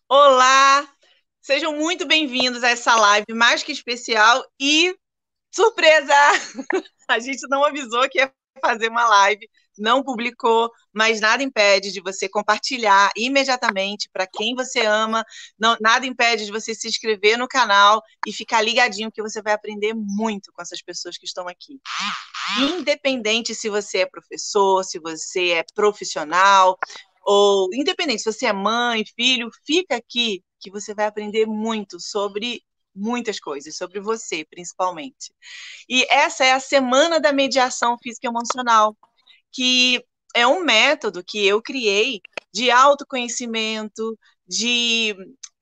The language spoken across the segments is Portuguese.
Olá, sejam muito bem-vindos a essa live mais que especial e surpresa! A gente não avisou que ia fazer uma live, não publicou, mas nada impede de você compartilhar imediatamente para quem você ama, nada impede de você se inscrever no canal e ficar ligadinho, que você vai aprender muito com essas pessoas que estão aqui. Independente se você é professor, se você é profissional, ou independente se você é mãe, filho, fica aqui que você vai aprender muito sobre muitas coisas, sobre você, principalmente. E essa é a Semana da Mediação Física e Emocional, que é um método que eu criei de autoconhecimento, de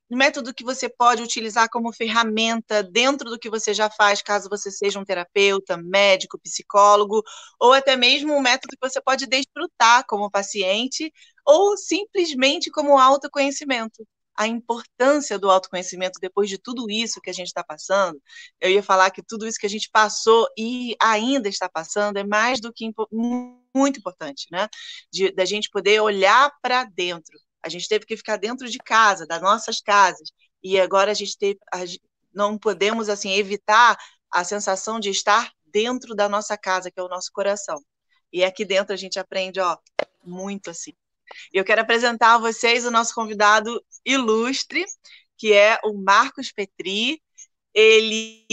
método que você pode utilizar como ferramenta dentro do que você já faz, caso você seja um terapeuta, médico, psicólogo, ou até mesmo um método que você pode desfrutar como paciente, ou simplesmente como autoconhecimento. A importância do autoconhecimento depois de tudo isso que a gente está passando, eu ia falar que tudo isso que a gente passou e ainda está passando é mais do que muito importante, né? Da gente poder olhar para dentro. A gente teve que ficar dentro de casa, das nossas casas, e agora não podemos assim evitar a sensação de estar dentro da nossa casa, que é o nosso coração. E aqui dentro a gente aprende, ó, muito assim. E eu quero apresentar a vocês o nosso convidado ilustre, que é o Marcos Petri. Ele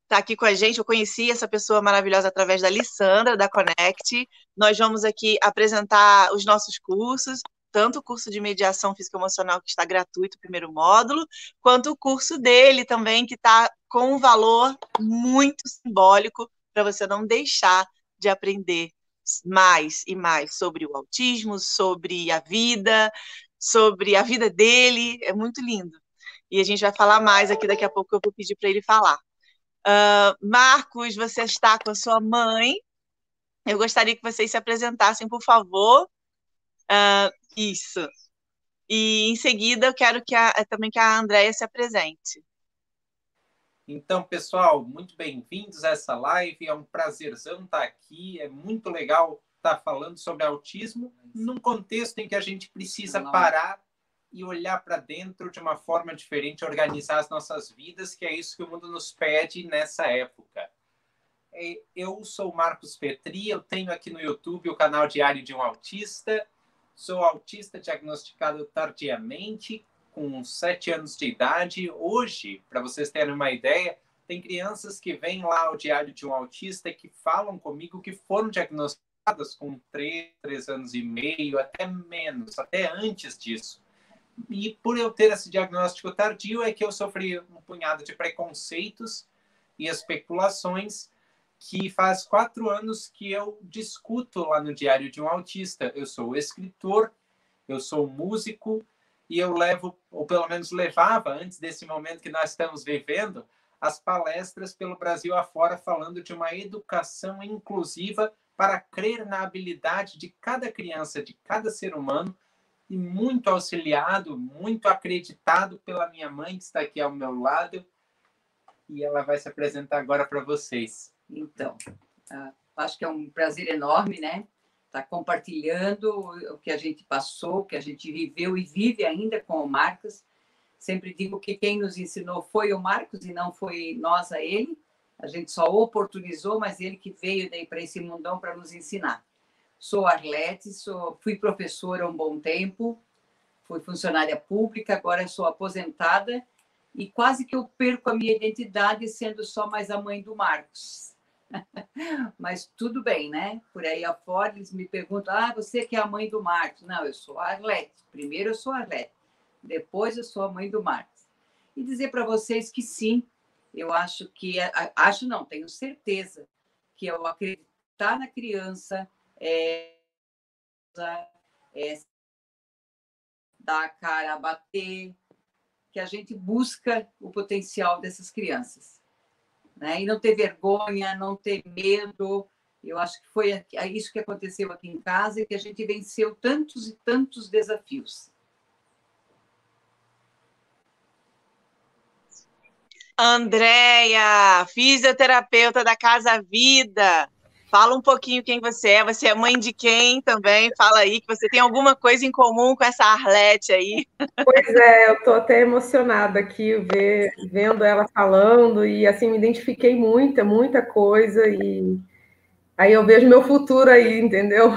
está aqui com a gente. Eu conheci essa pessoa maravilhosa através da Lissandra, da Connect. Nós vamos aqui apresentar os nossos cursos, tanto o curso de mediação físico-emocional, que está gratuito, o primeiro módulo, quanto o curso dele também, que está com um valor muito simbólico, para você não deixar de aprender mais e mais sobre o autismo, sobre a vida dele. É muito lindo. E a gente vai falar mais aqui daqui a pouco, eu vou pedir para ele falar. Marcos, você está com a sua mãe. Eu gostaria que vocês se apresentassem, por favor. Isso. E em seguida eu quero também que a Andréia se apresente. Então, pessoal, muito bem-vindos a essa live. É um prazerzão estar aqui. É muito legal estar falando sobre autismo num contexto em que a gente precisa parar e olhar para dentro de uma forma diferente, organizar as nossas vidas, que é isso que o mundo nos pede nessa época. Eu sou Marcos Petri, eu tenho aqui no YouTube o canal Diário de um Autista. Sou autista diagnosticado tardiamente, com 7 anos de idade. Hoje, para vocês terem uma ideia, tem crianças que vêm lá ao Diário de um Autista que falam comigo que foram diagnosticadas com 3 anos e meio, até menos, até antes disso. E por eu ter esse diagnóstico tardio é que eu sofri um punhado de preconceitos e especulações que faz 4 anos que eu discuto lá no Diário de um Autista. Eu sou escritor, eu sou músico e eu levo, ou pelo menos levava, antes desse momento que nós estamos vivendo, as palestras pelo Brasil afora falando de uma educação inclusiva para crer na habilidade de cada criança, de cada ser humano, e muito auxiliado, muito acreditado pela minha mãe, que está aqui ao meu lado, e ela vai se apresentar agora para vocês. Então, acho que é um prazer enorme, né? Estar compartilhando o que a gente passou, o que a gente viveu e vive ainda com o Marcos. Sempre digo que quem nos ensinou foi o Marcos e não foi nós a ele. A gente só oportunizou, mas ele que veio daí para esse mundão para nos ensinar. Sou Arlete, fui professora há um bom tempo, fui funcionária pública, agora sou aposentada e quase que eu perco a minha identidade sendo só mais a mãe do Marcos. Mas tudo bem, né? Por aí afora eles me perguntam, você que é a mãe do Marcos. Não, eu sou a Arlete. Primeiro eu sou a Arlete, depois eu sou a mãe do Marcos. E dizer para vocês que sim, eu acho que, tenho certeza que ao acreditar na criança, dar a cara a bater, que a gente busca o potencial dessas crianças. Né? E não ter vergonha, não ter medo. Eu acho que foi isso que aconteceu aqui em casa e que a gente venceu tantos e tantos desafios. Andréia, fisioterapeuta da Casa Vida. Fala um pouquinho quem você é. Você é mãe de quem também? Fala aí que você tem alguma coisa em comum com essa Arlete aí. Pois é, eu estou até emocionada aqui vendo ela falando e assim me identifiquei muita coisa e aí eu vejo meu futuro aí, entendeu?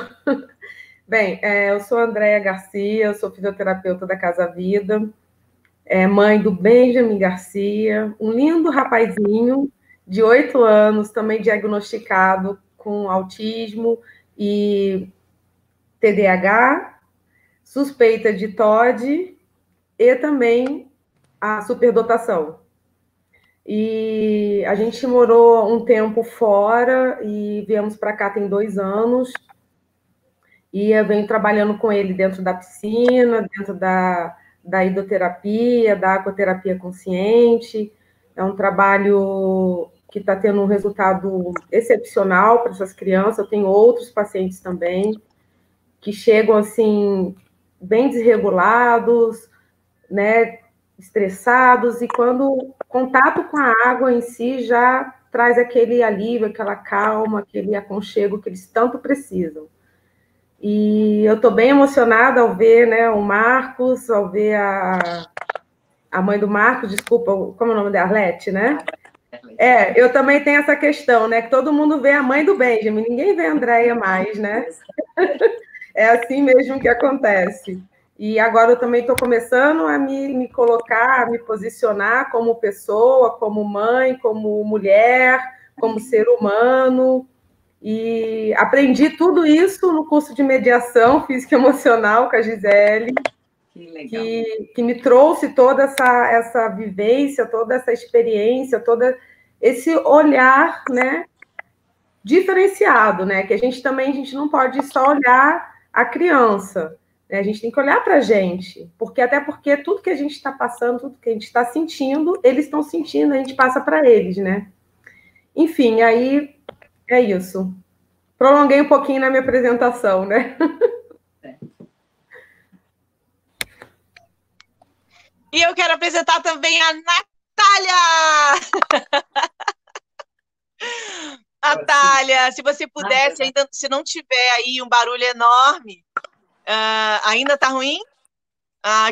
Bem, eu sou a Andréia Garcia, eu sou fisioterapeuta da Casa Vida, mãe do Benjamin Garcia, um lindo rapazinho de 8 anos, também diagnosticado com autismo e TDAH, suspeita de TOD e também a superdotação. E a gente morou um tempo fora e viemos para cá tem 2 anos. E eu venho trabalhando com ele dentro da piscina, dentro da hidroterapia, da aquaterapia consciente. É um trabalho que está tendo um resultado excepcional para essas crianças. Eu tenho outros pacientes também que chegam assim bem desregulados, né, estressados, e quando contato com a água em si já traz aquele alívio, aquela calma, aquele aconchego que eles tanto precisam. E eu estou bem emocionada ao ver, né, o Marcos, ao ver a mãe do Marcos, desculpa, como é o nome da Arlete, né? Eu também tenho essa questão, né, que todo mundo vê a mãe do Benjamin, ninguém vê a Andréia mais, né? É assim mesmo que acontece. E agora eu também estou começando a me colocar, a me posicionar como pessoa, como mãe, como mulher, como ser humano. E aprendi tudo isso no curso de mediação física e emocional com a Gisele, que me trouxe toda essa vivência, toda essa experiência, todo esse olhar, né, diferenciado, né? Que a gente não pode só olhar a criança, né? A gente tem que olhar para a gente, até porque tudo que a gente está passando, tudo que a gente está sentindo, eles estão sentindo, a gente passa para eles, né? Enfim, aí é isso. Prolonguei um pouquinho na minha apresentação, né? E eu quero apresentar também a Natália! Natália, se você pudesse, ainda, se não tiver aí um barulho enorme, ainda tá ruim?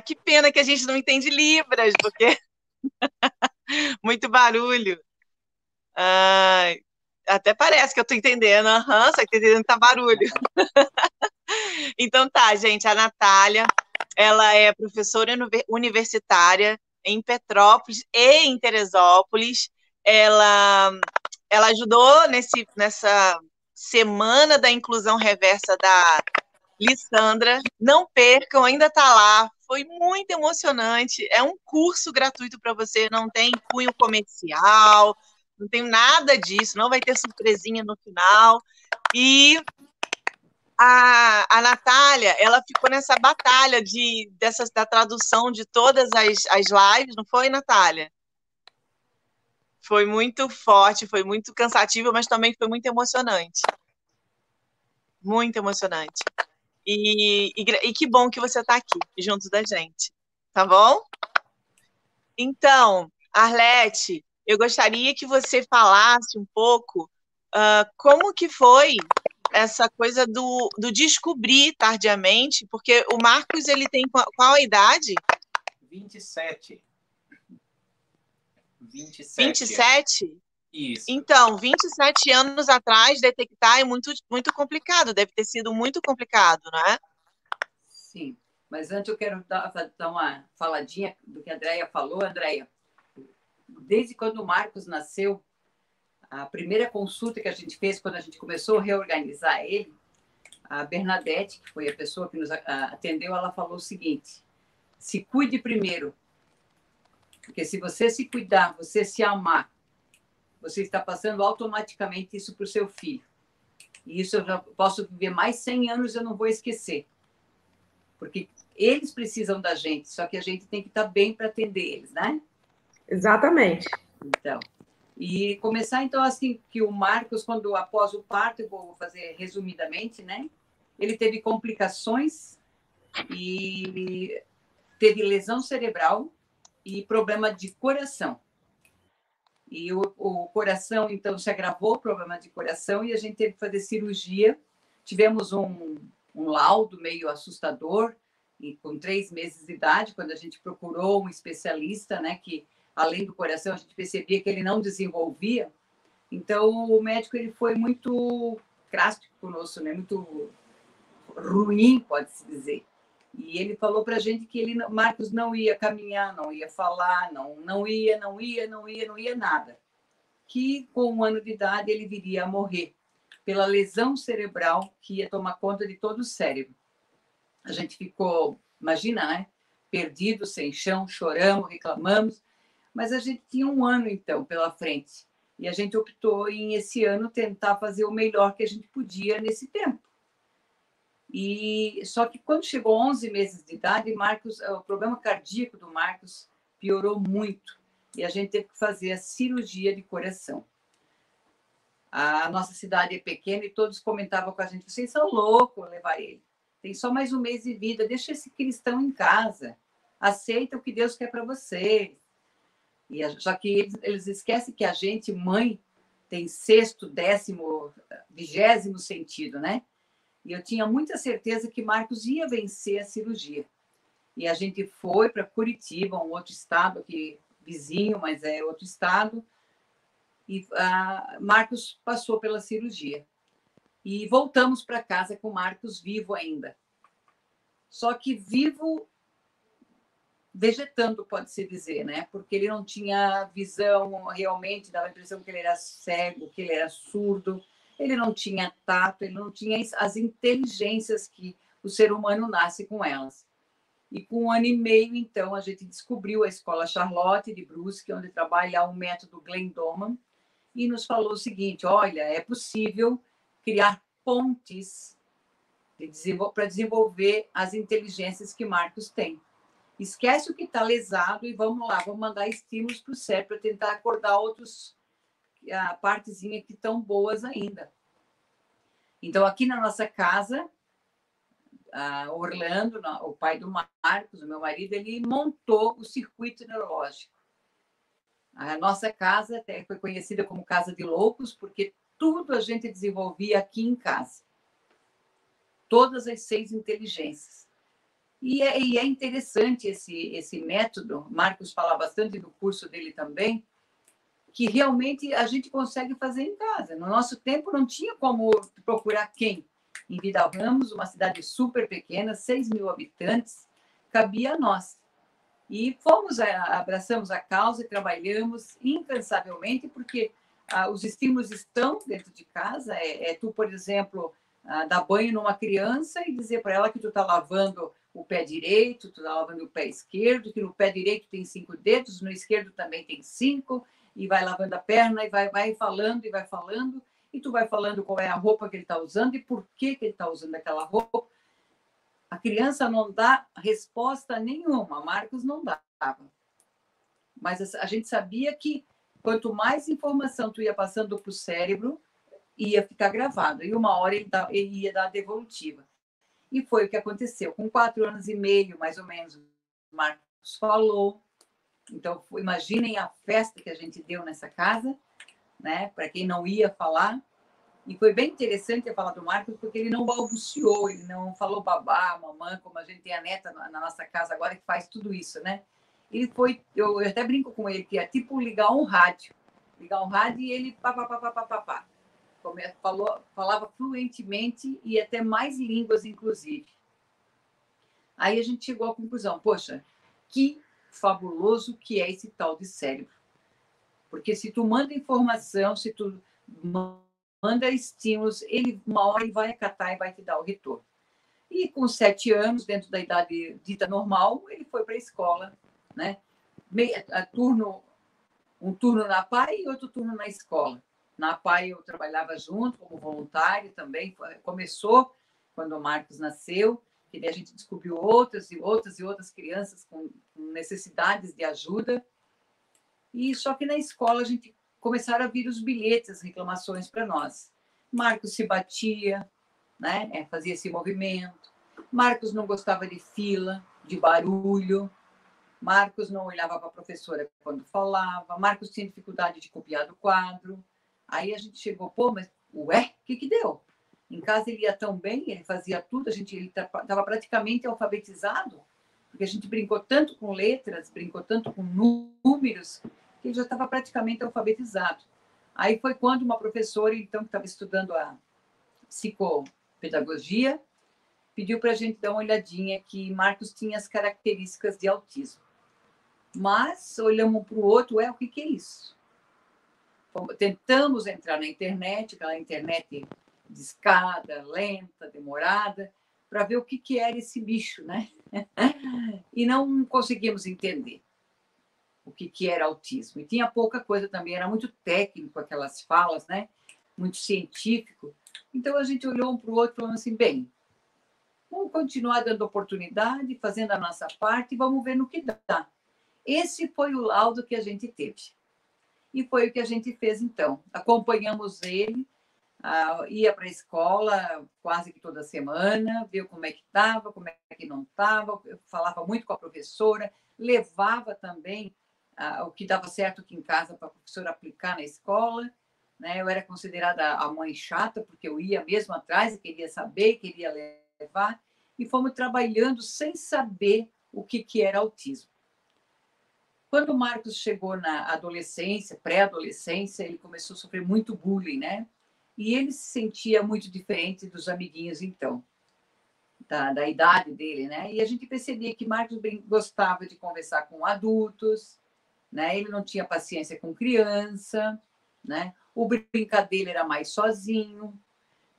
Que pena que a gente não entende Libras, porque muito barulho. Até parece que eu tô entendendo, só que tô entendendo que tá barulho. Então tá, gente, a Natália, ela é professora universitária em Petrópolis e em Teresópolis. Ela ajudou nessa semana da inclusão reversa da Lissandra. Não percam, ainda está lá. Foi muito emocionante. É um curso gratuito para você, não tem cunho comercial, não tem nada disso, não vai ter surpresinha no final. E a Natália, ela ficou nessa batalha da tradução de todas as lives, não foi, Natália? Foi muito forte, foi muito cansativo, mas também foi muito emocionante. Muito emocionante. E que bom que você está aqui, junto da gente. Tá bom? Então, Arlete, eu gostaria que você falasse um pouco como que foi essa coisa do descobrir tardiamente, porque o Marcos, ele tem qual a idade? 27. 27? Isso. Então, 27 anos atrás, detectar é muito, muito complicado, deve ter sido muito complicado, não é? Sim, mas antes eu quero dar uma faladinha do que a Andréia falou. Andréia, desde quando o Marcos nasceu, a primeira consulta que a gente fez, quando a gente começou a reorganizar ele, a Bernadette, que foi a pessoa que nos atendeu, ela falou o seguinte: se cuide primeiro, porque se você se cuidar, você se amar, você está passando automaticamente isso para o seu filho. E isso eu já posso viver mais 100 anos, eu não vou esquecer. Porque eles precisam da gente, só que a gente tem que estar bem para atender eles, né? Exatamente. Então, e começar, então, assim, que o Marcos, quando após o parto, eu vou fazer resumidamente, né? Ele teve complicações e teve lesão cerebral e problema de coração. E o coração, então, se agravou, o problema de coração, e a gente teve que fazer cirurgia. Tivemos um laudo meio assustador, e com 3 meses de idade, quando a gente procurou um especialista, né, que além do coração a gente percebia que ele não desenvolvia. Então o médico ele foi muito crástico conosco, né, muito ruim, pode-se dizer. E ele falou para a gente que Marcos não ia caminhar, não ia falar, não ia nada. Que com 1 ano de idade ele viria a morrer pela lesão cerebral que ia tomar conta de todo o cérebro. A gente ficou, imagina, né? Perdido, sem chão, choramos, reclamamos, mas a gente tinha 1 ano, então, pela frente. E a gente optou em, esse ano, tentar fazer o melhor que a gente podia nesse tempo. E só que quando chegou 11 meses de idade, o problema cardíaco do Marcos piorou muito. E a gente teve que fazer a cirurgia de coração. A nossa cidade é pequena e todos comentavam com a gente: vocês são loucos levar ele. Tem só mais 1 mês de vida, deixa esse cristão em casa, aceita o que Deus quer para vocês. Só que eles esquecem que a gente, mãe, tem 6º, 10º, 20º sentido, né? E eu tinha muita certeza que Marcos ia vencer a cirurgia. E a gente foi para Curitiba, um outro estado aqui, vizinho, mas é outro estado, e Marcos passou pela cirurgia. E voltamos para casa com o Marcos vivo ainda. Só que vivo, vegetando, pode-se dizer, né? Porque ele não tinha visão realmente, dava a impressão que ele era cego, que ele era surdo, ele não tinha tato, ele não tinha as inteligências que o ser humano nasce com elas. E com 1 ano e meio, então, a gente descobriu a Escola Charlotte de Brusque, onde trabalha o método Glenn Doman, e nos falou o seguinte: olha, é possível criar pontes para desenvolver as inteligências que Marcos tem. Esquece o que está lesado e vamos lá, vamos mandar estímulos para o cérebro para tentar acordar outros partezinhas que estão boas ainda. Então, aqui na nossa casa, Orlando, o pai do Marcos, o meu marido, ele montou o circuito neurológico. A nossa casa até foi conhecida como Casa de Loucos, porque tudo a gente desenvolvia aqui em casa. Todas as 6 inteligências. E é interessante esse método. Marcos fala bastante do curso dele também, que realmente a gente consegue fazer em casa. No nosso tempo não tinha como procurar quem. Em Vidal Ramos, uma cidade super pequena, 6.000 habitantes, cabia a nós. E abraçamos a causa e trabalhamos incansavelmente, porque os estímulos estão dentro de casa. Tu, por exemplo, dar banho numa criança e dizer para ela que tu está lavando o pé direito, tu está lavando o pé esquerdo, que no pé direito tem 5 dedos, no esquerdo também tem 5, e vai lavando a perna e vai falando, e tu vai falando qual é a roupa que ele está usando e por que ele está usando aquela roupa. A criança não dá resposta nenhuma, Marcos não dava. Mas a gente sabia que quanto mais informação tu ia passando para o cérebro, ia ficar gravado. E uma hora ele ia dar a devolutiva. E foi o que aconteceu. Com 4 anos e meio, mais ou menos, o Marcos falou. Então, imaginem a festa que a gente deu nessa casa, né? Para quem não ia falar. E foi bem interessante a falar do Marcos, porque ele não balbuciou, ele não falou babá, mamãe, como a gente tem a neta na nossa casa agora que faz tudo isso, né? Ele foi, eu até brinco com ele, que é tipo ligar um rádio. Ligar um rádio e ele pá. Falava fluentemente e até mais línguas, inclusive. Aí a gente chegou à conclusão: poxa, que fabuloso que é esse tal de cérebro. Porque se tu manda informação, se tu manda estímulos, uma hora ele vai acatar e vai te dar o retorno. E com 7 anos, dentro da idade dita normal, ele foi para a escola, né? Um turno na PAI e outro turno na escola. Na PAI eu trabalhava junto como voluntário também. Começou quando o Marcos nasceu, que daí a gente descobriu outras crianças com necessidades de ajuda. E só que na escola a gente começaram a vir os bilhetes, as reclamações para nós. Marcos se batia, né? Fazia esse movimento. Marcos não gostava de fila, de barulho. Marcos não olhava para a professora quando falava, Marcos tinha dificuldade de copiar do quadro. Aí a gente chegou, pô, mas ué, o que deu? Em casa ele ia tão bem, ele fazia tudo, ele estava praticamente alfabetizado, porque a gente brincou tanto com letras, brincou tanto com números, que ele já estava praticamente alfabetizado. Aí foi quando uma professora, então, que estava estudando a psicopedagogia, pediu para a gente dar uma olhadinha que Marcos tinha as características de autismo. Mas olhamos um para o outro, o que é isso? Tentamos entrar na internet, aquela internet discada, lenta, demorada, para ver o que era esse bicho, né? E não conseguimos entender o que era autismo. E tinha pouca coisa também, era muito técnico aquelas falas, né? Muito científico. Então a gente olhou um para o outro e falou assim, bem, vamos continuar dando oportunidade, fazendo a nossa parte e vamos ver no que dá. Esse foi o laudo que a gente teve. E foi o que a gente fez, então. Acompanhamos ele, ia para a escola quase que toda semana, viu como é que estava, como é que não estava, falava muito com a professora, levava também o que dava certo aqui em casa para a professora aplicar na escola. Né? Eu era considerada a mãe chata, porque eu ia mesmo atrás, queria saber, queria levar, e fomos trabalhando sem saber o que era autismo. Quando o Marcos chegou na adolescência, pré-adolescência, ele começou a sofrer muito bullying, né? E ele se sentia muito diferente dos amiguinhos, então, da idade dele, né? E a gente percebia que Marcos gostava de conversar com adultos, né? Ele não tinha paciência com criança, né? O brincar dele era mais sozinho.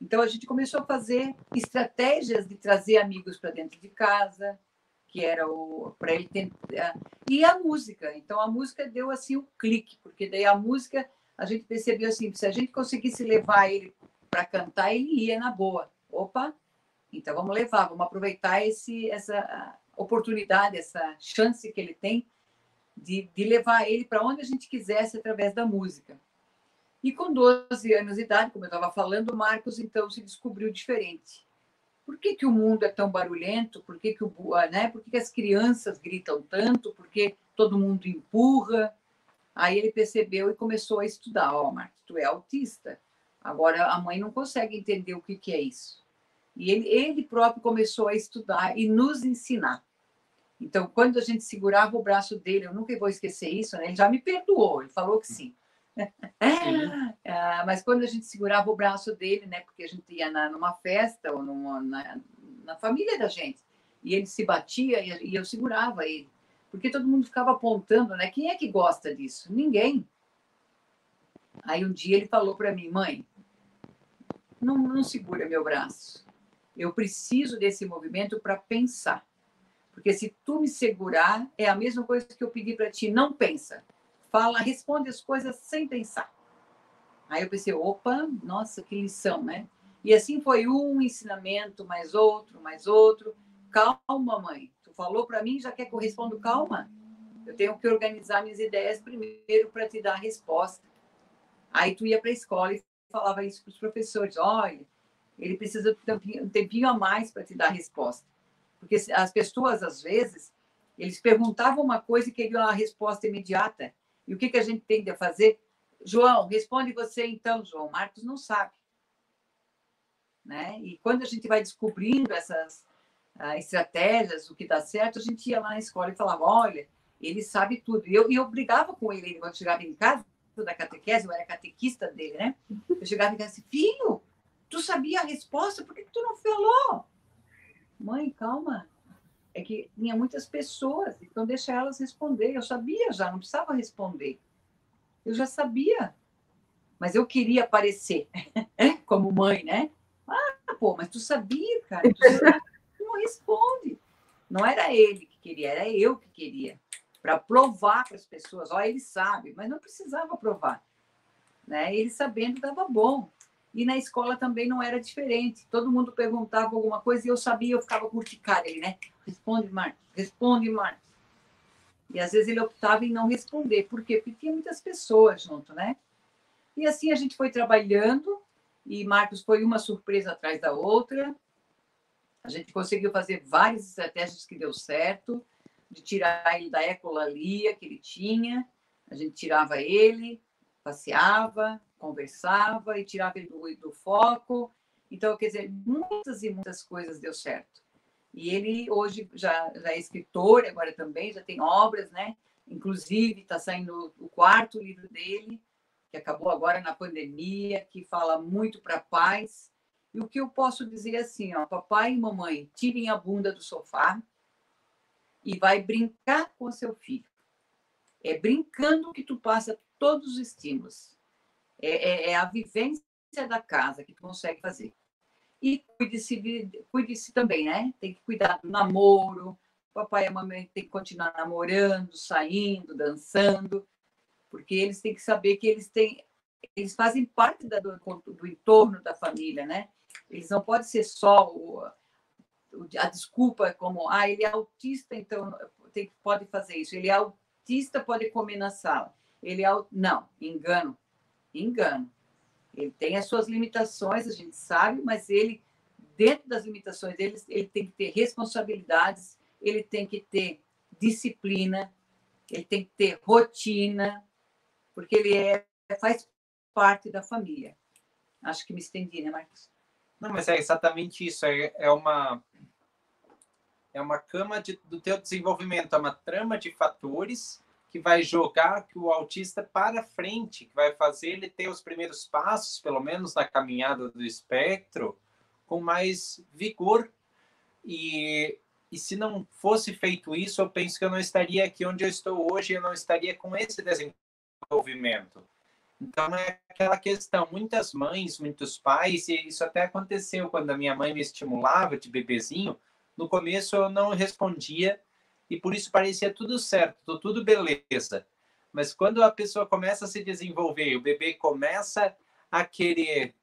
Então, a gente começou a fazer estratégias de trazer amigos para dentro de casa, que era para ele tentar. E a música. Então, a música deu assim um clique, porque daí a música, a gente percebeu assim, se a gente conseguisse levar ele para cantar, ele ia na boa. Opa, então vamos levar, vamos aproveitar essa oportunidade, essa chance que ele tem de levar ele para onde a gente quisesse através da música. E com 12 anos de idade, como eu estava falando, o Marcos, então, se descobriu diferente. Por que o mundo é tão barulhento? Por que as crianças gritam tanto? Por que todo mundo empurra? Aí ele percebeu e começou a estudar. Marcos, tu é autista. Agora a mãe não consegue entender o que é isso. E ele próprio começou a estudar e nos ensinar. Então, quando a gente segurava o braço dele, eu nunca vou esquecer isso, né? Ele já me perdoou, ele falou que sim. Mas quando a gente segurava o braço dele, né, porque a gente ia numa festa ou na família da gente, e ele se batia e eu segurava ele, porque todo mundo ficava apontando, né? Quem é que gosta disso? Ninguém. Aí um dia ele falou para mim, mãe, não segura meu braço. Eu preciso desse movimento para pensar, porque se tu me segurar é a mesma coisa que eu pedi para ti, não pensa. Fala, responde as coisas sem pensar. Aí eu pensei, opa, nossa, que lição, né? E assim foi um ensinamento, mais outro. Calma, mãe. Tu falou para mim, já quer que eu responda calma? Eu tenho que organizar minhas ideias primeiro para te dar a resposta. Aí tu ia para a escola e falava isso para os professores. Olha, ele precisa de um tempinho a mais para te dar a resposta. Porque as pessoas, às vezes, eles perguntavam uma coisa e queriam a resposta imediata. E o que a gente tem de fazer? João, responde você então, João. Marcos não sabe. Né? E quando a gente vai descobrindo essas estratégias, o que dá certo, a gente ia lá na escola e falava, olha, ele sabe tudo. E eu brigava com ele quando chegava em casa da catequese, eu era catequista dele, né? Eu chegava em casa assim, filho, tu sabia a resposta? Por que tu não falou? Mãe, calma. É que tinha muitas pessoas, então deixa elas responder. Eu sabia já, não precisava responder. Eu já sabia. Mas eu queria aparecer como mãe, né? Mas tu sabia, cara. Tu não responde. Não era ele que queria, era eu que queria. Para provar para as pessoas. Ele sabe, mas não precisava provar. Né? Ele sabendo dava bom. E na escola também não era diferente. Todo mundo perguntava alguma coisa e eu sabia, eu ficava curticada ele, né? Responde, Marcos. Responde, Marcos. E às vezes ele optava em não responder. Por quê? Porque tinha muitas pessoas junto, né? E assim a gente foi trabalhando e Marcos foi uma surpresa atrás da outra. A gente conseguiu fazer várias estratégias que deu certo. de tirar ele da ecolalia que ele tinha. A gente tirava ele, passeava, conversava e tirava ele do foco. Então, quer dizer, muitas e muitas coisas deu certo. E ele hoje já é escritor, agora também já tem obras, né? Inclusive está saindo o 4º livro dele, que acabou agora na pandemia, que fala muito para pais. E o que eu posso dizer é assim, ó, papai e mamãe, tirem a bunda do sofá e vai brincar com o seu filho. É brincando que tu passa todos os estímulos. É a vivência da casa que tu consegue fazer. E cuide-se também, né? Tem que cuidar do namoro. O papai e a mamãe tem que continuar namorando, saindo, dançando, porque eles têm que saber que eles fazem parte do entorno da família, né? Eles não podem ser só a desculpa como ele é autista, então pode fazer isso. Ele é autista, pode comer na sala. Não, engano. Ele tem as suas limitações, a gente sabe, mas ele, dentro das limitações dele, ele tem que ter responsabilidades, ele tem que ter disciplina, ele tem que ter rotina, porque ele faz parte da família. Acho que me estendi, né, Marcos? Não, mas é exatamente isso. É uma cama do teu desenvolvimento, é uma trama de fatores que vai jogar que o autista para frente, que vai fazer ele ter os primeiros passos, pelo menos na caminhada do espectro, com mais vigor. E se não fosse feito isso, eu penso que eu não estaria aqui onde eu estou hoje, eu não estaria com esse desenvolvimento. Então, é aquela questão, muitas mães, muitos pais, e isso até aconteceu quando a minha mãe me estimulava de bebezinho, no começo eu não respondia, e por isso parecia tudo certo, tudo beleza. Mas quando a pessoa começa a se desenvolver, o bebê começa a querer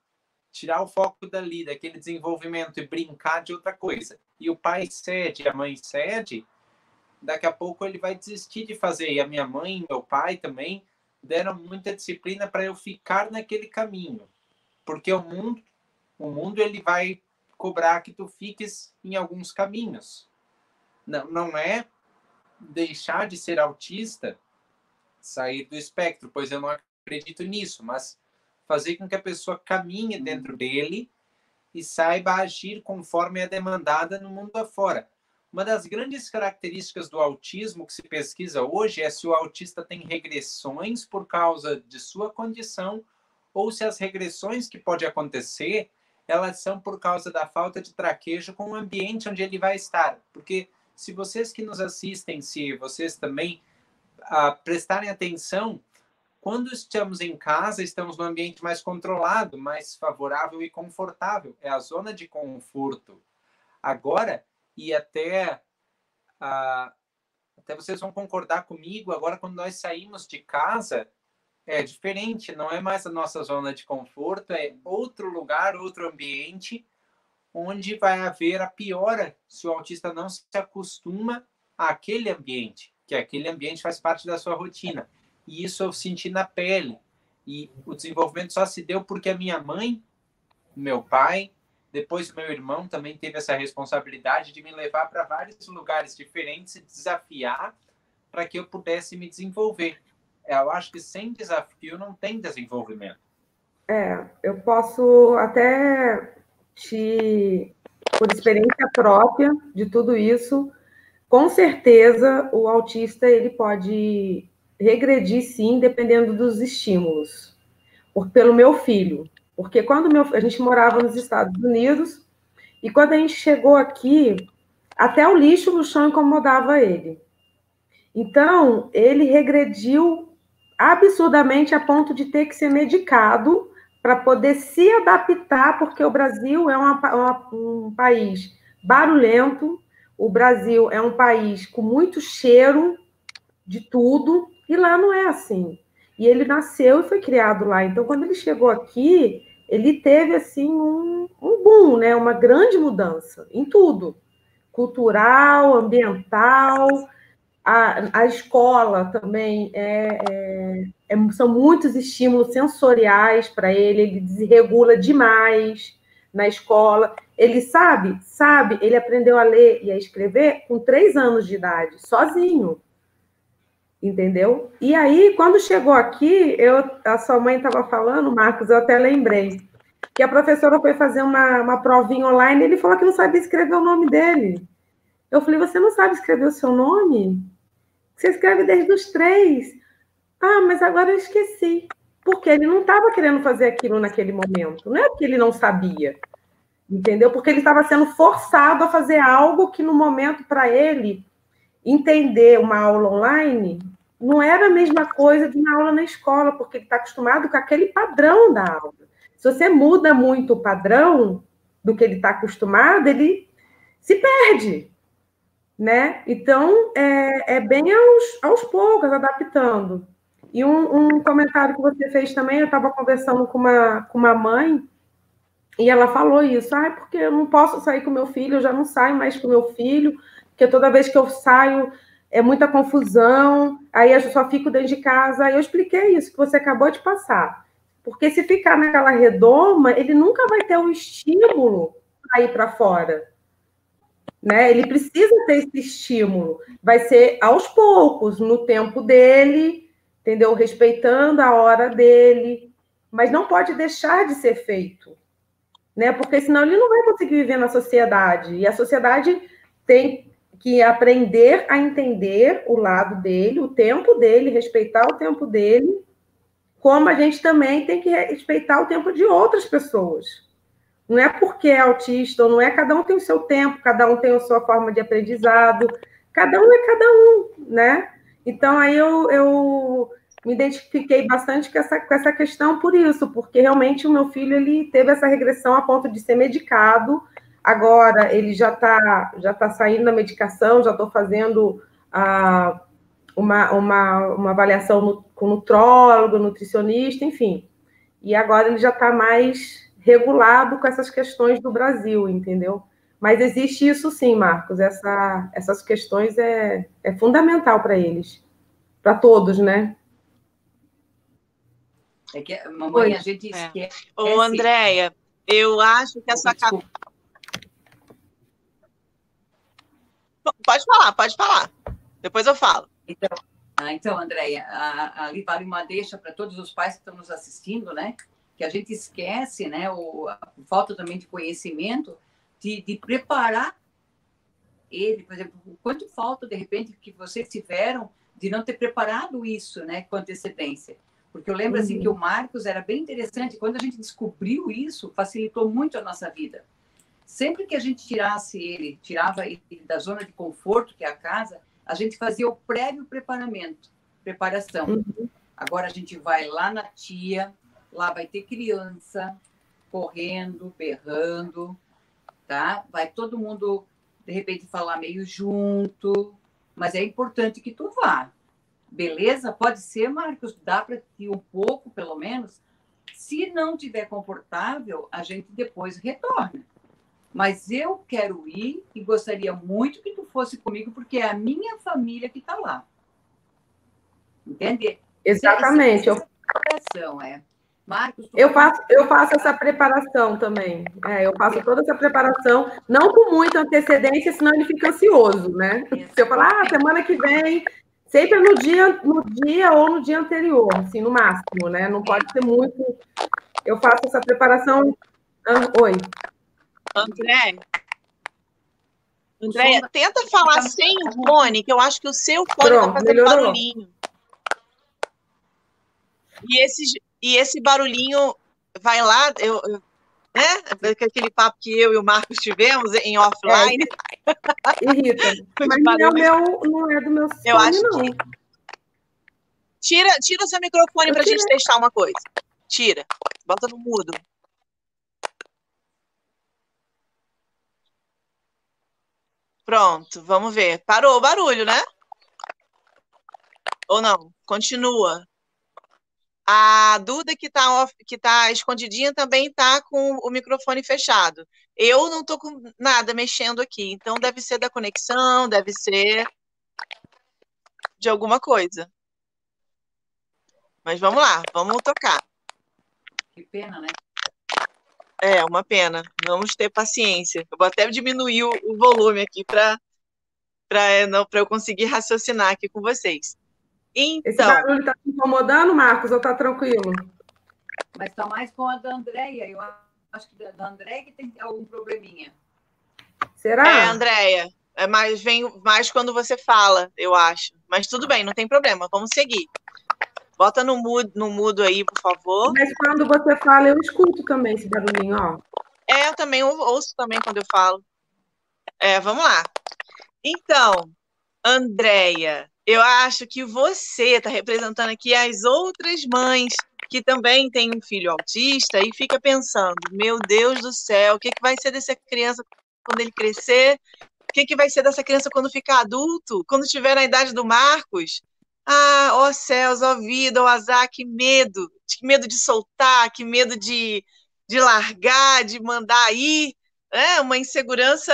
tirar o foco dali, daquele desenvolvimento e brincar de outra coisa, e o pai cede, a mãe cede, daqui a pouco ele vai desistir de fazer. E a minha mãe e meu pai também deram muita disciplina para eu ficar naquele caminho. Porque o mundo ele vai cobrar que tu fiques em alguns caminhos. Não é deixar de ser autista, sair do espectro, pois eu não acredito nisso, mas fazer com que a pessoa caminhe dentro dele e saiba agir conforme é demandada no mundo afora. Uma das grandes características do autismo que se pesquisa hoje é se o autista tem regressões por causa de sua condição ou se as regressões que pode acontecer, elas são por causa da falta de traquejo com o ambiente onde ele vai estar. Porque se vocês que nos assistem, se vocês também prestarem atenção, quando estamos em casa, estamos num ambiente mais controlado, mais favorável e confortável. É a zona de conforto. Agora, e até vocês vão concordar comigo, agora quando nós saímos de casa, é diferente, não é mais a nossa zona de conforto, é outro lugar, outro ambiente, onde vai haver a piora se o autista não se acostuma àquele ambiente, que aquele ambiente faz parte da sua rotina. E isso eu senti na pele. E o desenvolvimento só se deu porque a minha mãe, meu pai, depois meu irmão também teve essa responsabilidade de me levar para vários lugares diferentes e desafiar para que eu pudesse me desenvolver. Eu acho que sem desafio não tem desenvolvimento. Eu posso até por experiência própria de tudo isso, com certeza o autista ele pode regredir sim, dependendo dos estímulos. Pelo meu filho. Porque quando a gente morava nos Estados Unidos, e quando a gente chegou aqui, até o lixo no chão incomodava ele. Então, ele regrediu absurdamente a ponto de ter que ser medicado para poder se adaptar, porque o Brasil é um país barulhento, o Brasil é um país com muito cheiro de tudo, e lá não é assim. E ele nasceu e foi criado lá. Então, quando ele chegou aqui, ele teve assim um boom, né? Uma grande mudança em tudo. Cultural, ambiental, a escola também são muitos estímulos sensoriais para ele desregula demais na escola. Ele sabe? Sabe. Ele aprendeu a ler e a escrever com 3 anos de idade, sozinho. Entendeu? E aí, quando chegou aqui, a sua mãe estava falando, Marcos, eu até lembrei, que a professora foi fazer uma provinha online e ele falou que não sabia escrever o nome dele. Eu falei, você não sabe escrever o seu nome? Você escreve desde os 3. Ah, mas agora eu esqueci. Porque ele não estava querendo fazer aquilo naquele momento. Não é porque ele não sabia. Entendeu? Porque ele estava sendo forçado a fazer algo que, no momento, para ele, entender uma aula online não era a mesma coisa de uma aula na escola, porque ele está acostumado com aquele padrão da aula. Se você muda muito o padrão do que ele está acostumado, ele se perde, né? Então, é bem aos poucos, adaptando. E um comentário que você fez também, eu estava conversando com uma mãe, e ela falou isso, porque eu não posso sair com meu filho, eu já não saio mais com meu filho, porque toda vez que eu saio é muita confusão, aí eu só fico dentro de casa. Aí eu expliquei isso que você acabou de passar. Porque se ficar naquela redoma, ele nunca vai ter um estímulo para ir para fora. Né? Ele precisa ter esse estímulo. Vai ser aos poucos, no tempo dele, entendeu? Respeitando a hora dele, mas não pode deixar de ser feito, né? Porque senão ele não vai conseguir viver na sociedade. E a sociedade tem que aprender a entender o lado dele, o tempo dele, respeitar o tempo dele, como a gente também tem que respeitar o tempo de outras pessoas. Não é porque é autista, ou não é, cada um tem o seu tempo, cada um tem a sua forma de aprendizado, cada um é cada um, né? Então, aí eu me identifiquei bastante com essa questão por isso, porque realmente o meu filho ele teve essa regressão a ponto de ser medicado. Agora ele já tá saindo da medicação, já estou fazendo uma avaliação com nutrólogo, nutricionista, enfim. E agora ele já está mais regulado com essas questões do Brasil, entendeu? Mas existe isso sim, Marcos, essas questões é fundamental para eles, para todos, né? É que, mamãe, a gente esquece... Ô, Andréia, eu acho que essa... Pode falar. Depois eu falo. Então, Andréia, ali vale uma deixa para todos os pais que estão nos assistindo, né? Que a gente esquece, né? A falta também de conhecimento, de preparar ele, por exemplo, o quanto falta, de repente, que vocês tiveram de não ter preparado isso, né, com antecedência. Porque eu lembro, assim, que o Marcos era bem interessante, quando a gente descobriu isso, facilitou muito a nossa vida. Sempre que a gente tirava ele da zona de conforto, que é a casa, a gente fazia o prévio preparação. Agora a gente vai lá na tia, lá vai ter criança correndo, berrando, tá? Vai todo mundo, de repente, falar meio junto, mas é importante que tu vá. Beleza? Pode ser, Marcos? Dá para ti um pouco, pelo menos? Se não tiver confortável, a gente depois retorna. Mas eu quero ir e gostaria muito que tu fosse comigo, porque é a minha família que está lá. Entende? Exatamente. Marcos, eu faço essa preparação também. Eu faço toda essa preparação, não com muita antecedência, senão ele fica ansioso, né? Se eu falar, semana que vem, sempre no dia ou no dia anterior, assim, no máximo, né? Não pode ser muito. Eu faço essa preparação. Oi. Andréia, tenta falar sem o fone, que eu acho que o seu fone está fazendo melhorou. Barulhinho. E esse barulhinho vai lá, né? Aquele papo que eu e o Marcos tivemos em offline. Irrita. Mas não é do meu fone, eu acho não. Que... Tira o seu microfone para a gente testar uma coisa. Tira. Bota no mudo. Pronto, vamos ver. Parou o barulho, né? Ou não? Continua. A Duda, que tá escondidinha, também está com o microfone fechado. Eu não estou com nada mexendo aqui, então deve ser da conexão, deve ser de alguma coisa. Mas vamos lá, vamos tocar. Que pena, né? É uma pena. Vamos ter paciência. Eu vou até diminuir o volume aqui para eu conseguir raciocinar aqui com vocês. Esse Então, barulho está te incomodando, Marcos, ou está tranquilo? Mas está mais com a da Andréia. Eu acho que da Andréia que tem algum probleminha. Será? Andréia, vem mais quando você fala, eu acho. Mas tudo bem, não tem problema, vamos seguir. Bota no mudo aí, por favor. Mas quando você fala, eu escuto também esse barulhinho, ó. Eu também ouço também quando eu falo. Vamos lá. Então, Andréia, eu acho que você está representando aqui as outras mães que também têm um filho autista e fica pensando, meu Deus do céu, o que vai ser dessa criança quando ele crescer? O que vai ser dessa criança quando ficar adulto? Quando estiver na idade do Marcos? Ah, ó céus, ó vida, ó azar, que medo. Que medo de soltar, que medo de largar, de mandar ir. Uma insegurança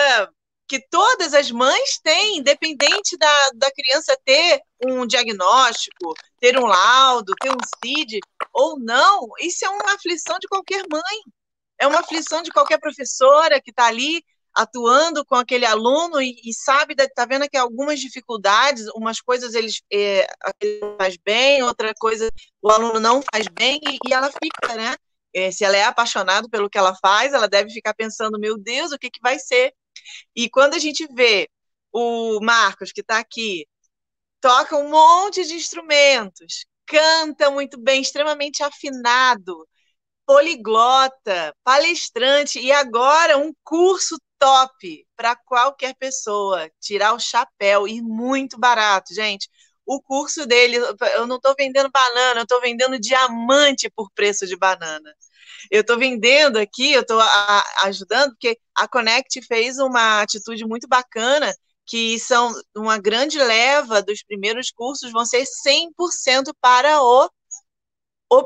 que todas as mães têm, independente da criança ter um diagnóstico, ter um laudo, ter um CID ou não. Isso é uma aflição de qualquer mãe. É uma aflição de qualquer professora que está ali atuando com aquele aluno e sabe, está vendo que algumas dificuldades, umas coisas ele faz bem, outra coisa o aluno não faz bem, e ela fica, né? Se ela é apaixonada pelo que ela faz, ela deve ficar pensando, meu Deus, o que vai ser? E quando a gente vê o Marcos, que está aqui, toca um monte de instrumentos, canta muito bem, extremamente afinado, poliglota, palestrante e agora um curso top para qualquer pessoa, tirar o chapéu e muito barato, gente. O curso dele, eu não estou vendendo banana, eu estou vendendo diamante por preço de banana. Eu estou vendendo aqui, eu estou ajudando, porque a Connect fez uma atitude muito bacana, que são uma grande leva dos primeiros cursos, vão ser 100% para o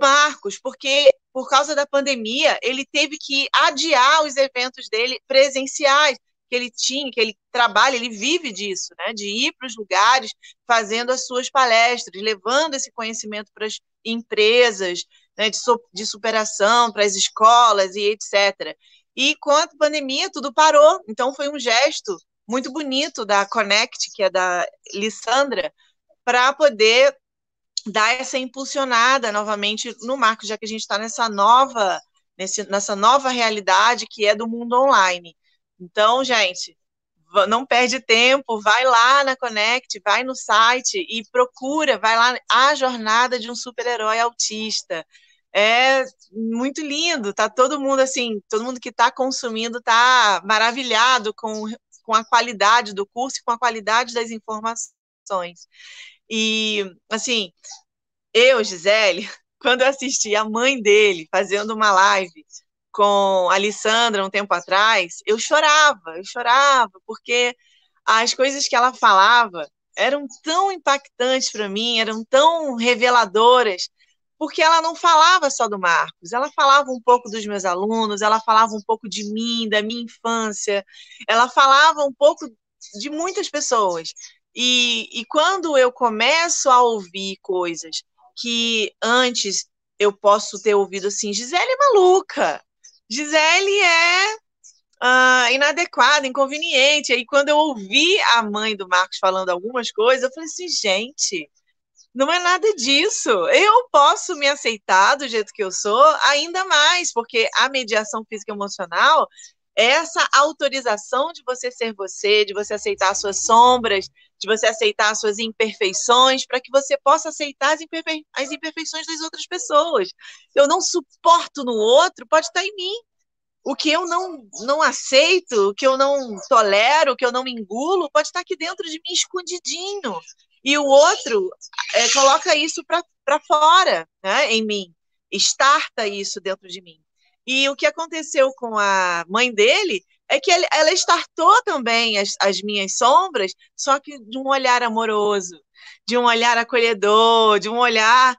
Marcos, porque por causa da pandemia, ele teve que adiar os eventos dele presenciais, que ele tinha, que ele trabalha, ele vive disso, né? De ir para os lugares, fazendo as suas palestras, levando esse conhecimento para as empresas, né? De superação, para as escolas e etc. E com a pandemia, tudo parou. Então, foi um gesto muito bonito da Connect, que é da Lissandra, para poder dar essa impulsionada novamente no Marcos, já que a gente está nessa nova realidade que é do mundo online. Então, gente, não perde tempo, vai lá na Connect, vai no site e procura, vai lá, a jornada de um super-herói autista. É muito lindo, tá todo mundo assim, todo mundo que está consumindo está maravilhado com a qualidade do curso e com a qualidade das informações. E, assim, Gisele, quando eu assisti a mãe dele fazendo uma live com a Alessandra um tempo atrás, eu chorava, porque as coisas que ela falava eram tão impactantes para mim, eram tão reveladoras, porque ela não falava só do Marcos, ela falava um pouco dos meus alunos, ela falava um pouco de mim, da minha infância, ela falava um pouco de muitas pessoas. E quando eu começo a ouvir coisas que antes eu posso ter ouvido assim, Gisele é maluca, Gisele é inadequada, inconveniente. Aí quando eu ouvi a mãe do Marcos falando algumas coisas, eu falei assim, gente, não é nada disso. Eu posso me aceitar do jeito que eu sou, ainda mais, porque a mediação física e emocional é essa autorização de você ser você, de você aceitar as suas sombras, de você aceitar as suas imperfeições, para que você possa aceitar as imperfeições das outras pessoas. Eu não suporto no outro, pode estar em mim. O que eu não aceito, o que eu não tolero, o que eu não me engulo, pode estar aqui dentro de mim, escondidinho. E o outro coloca isso para fora, né, em mim, estarta isso dentro de mim. E o que aconteceu com a mãe dele é que ela estartou também as minhas sombras, só que de um olhar amoroso, de um olhar acolhedor, de um olhar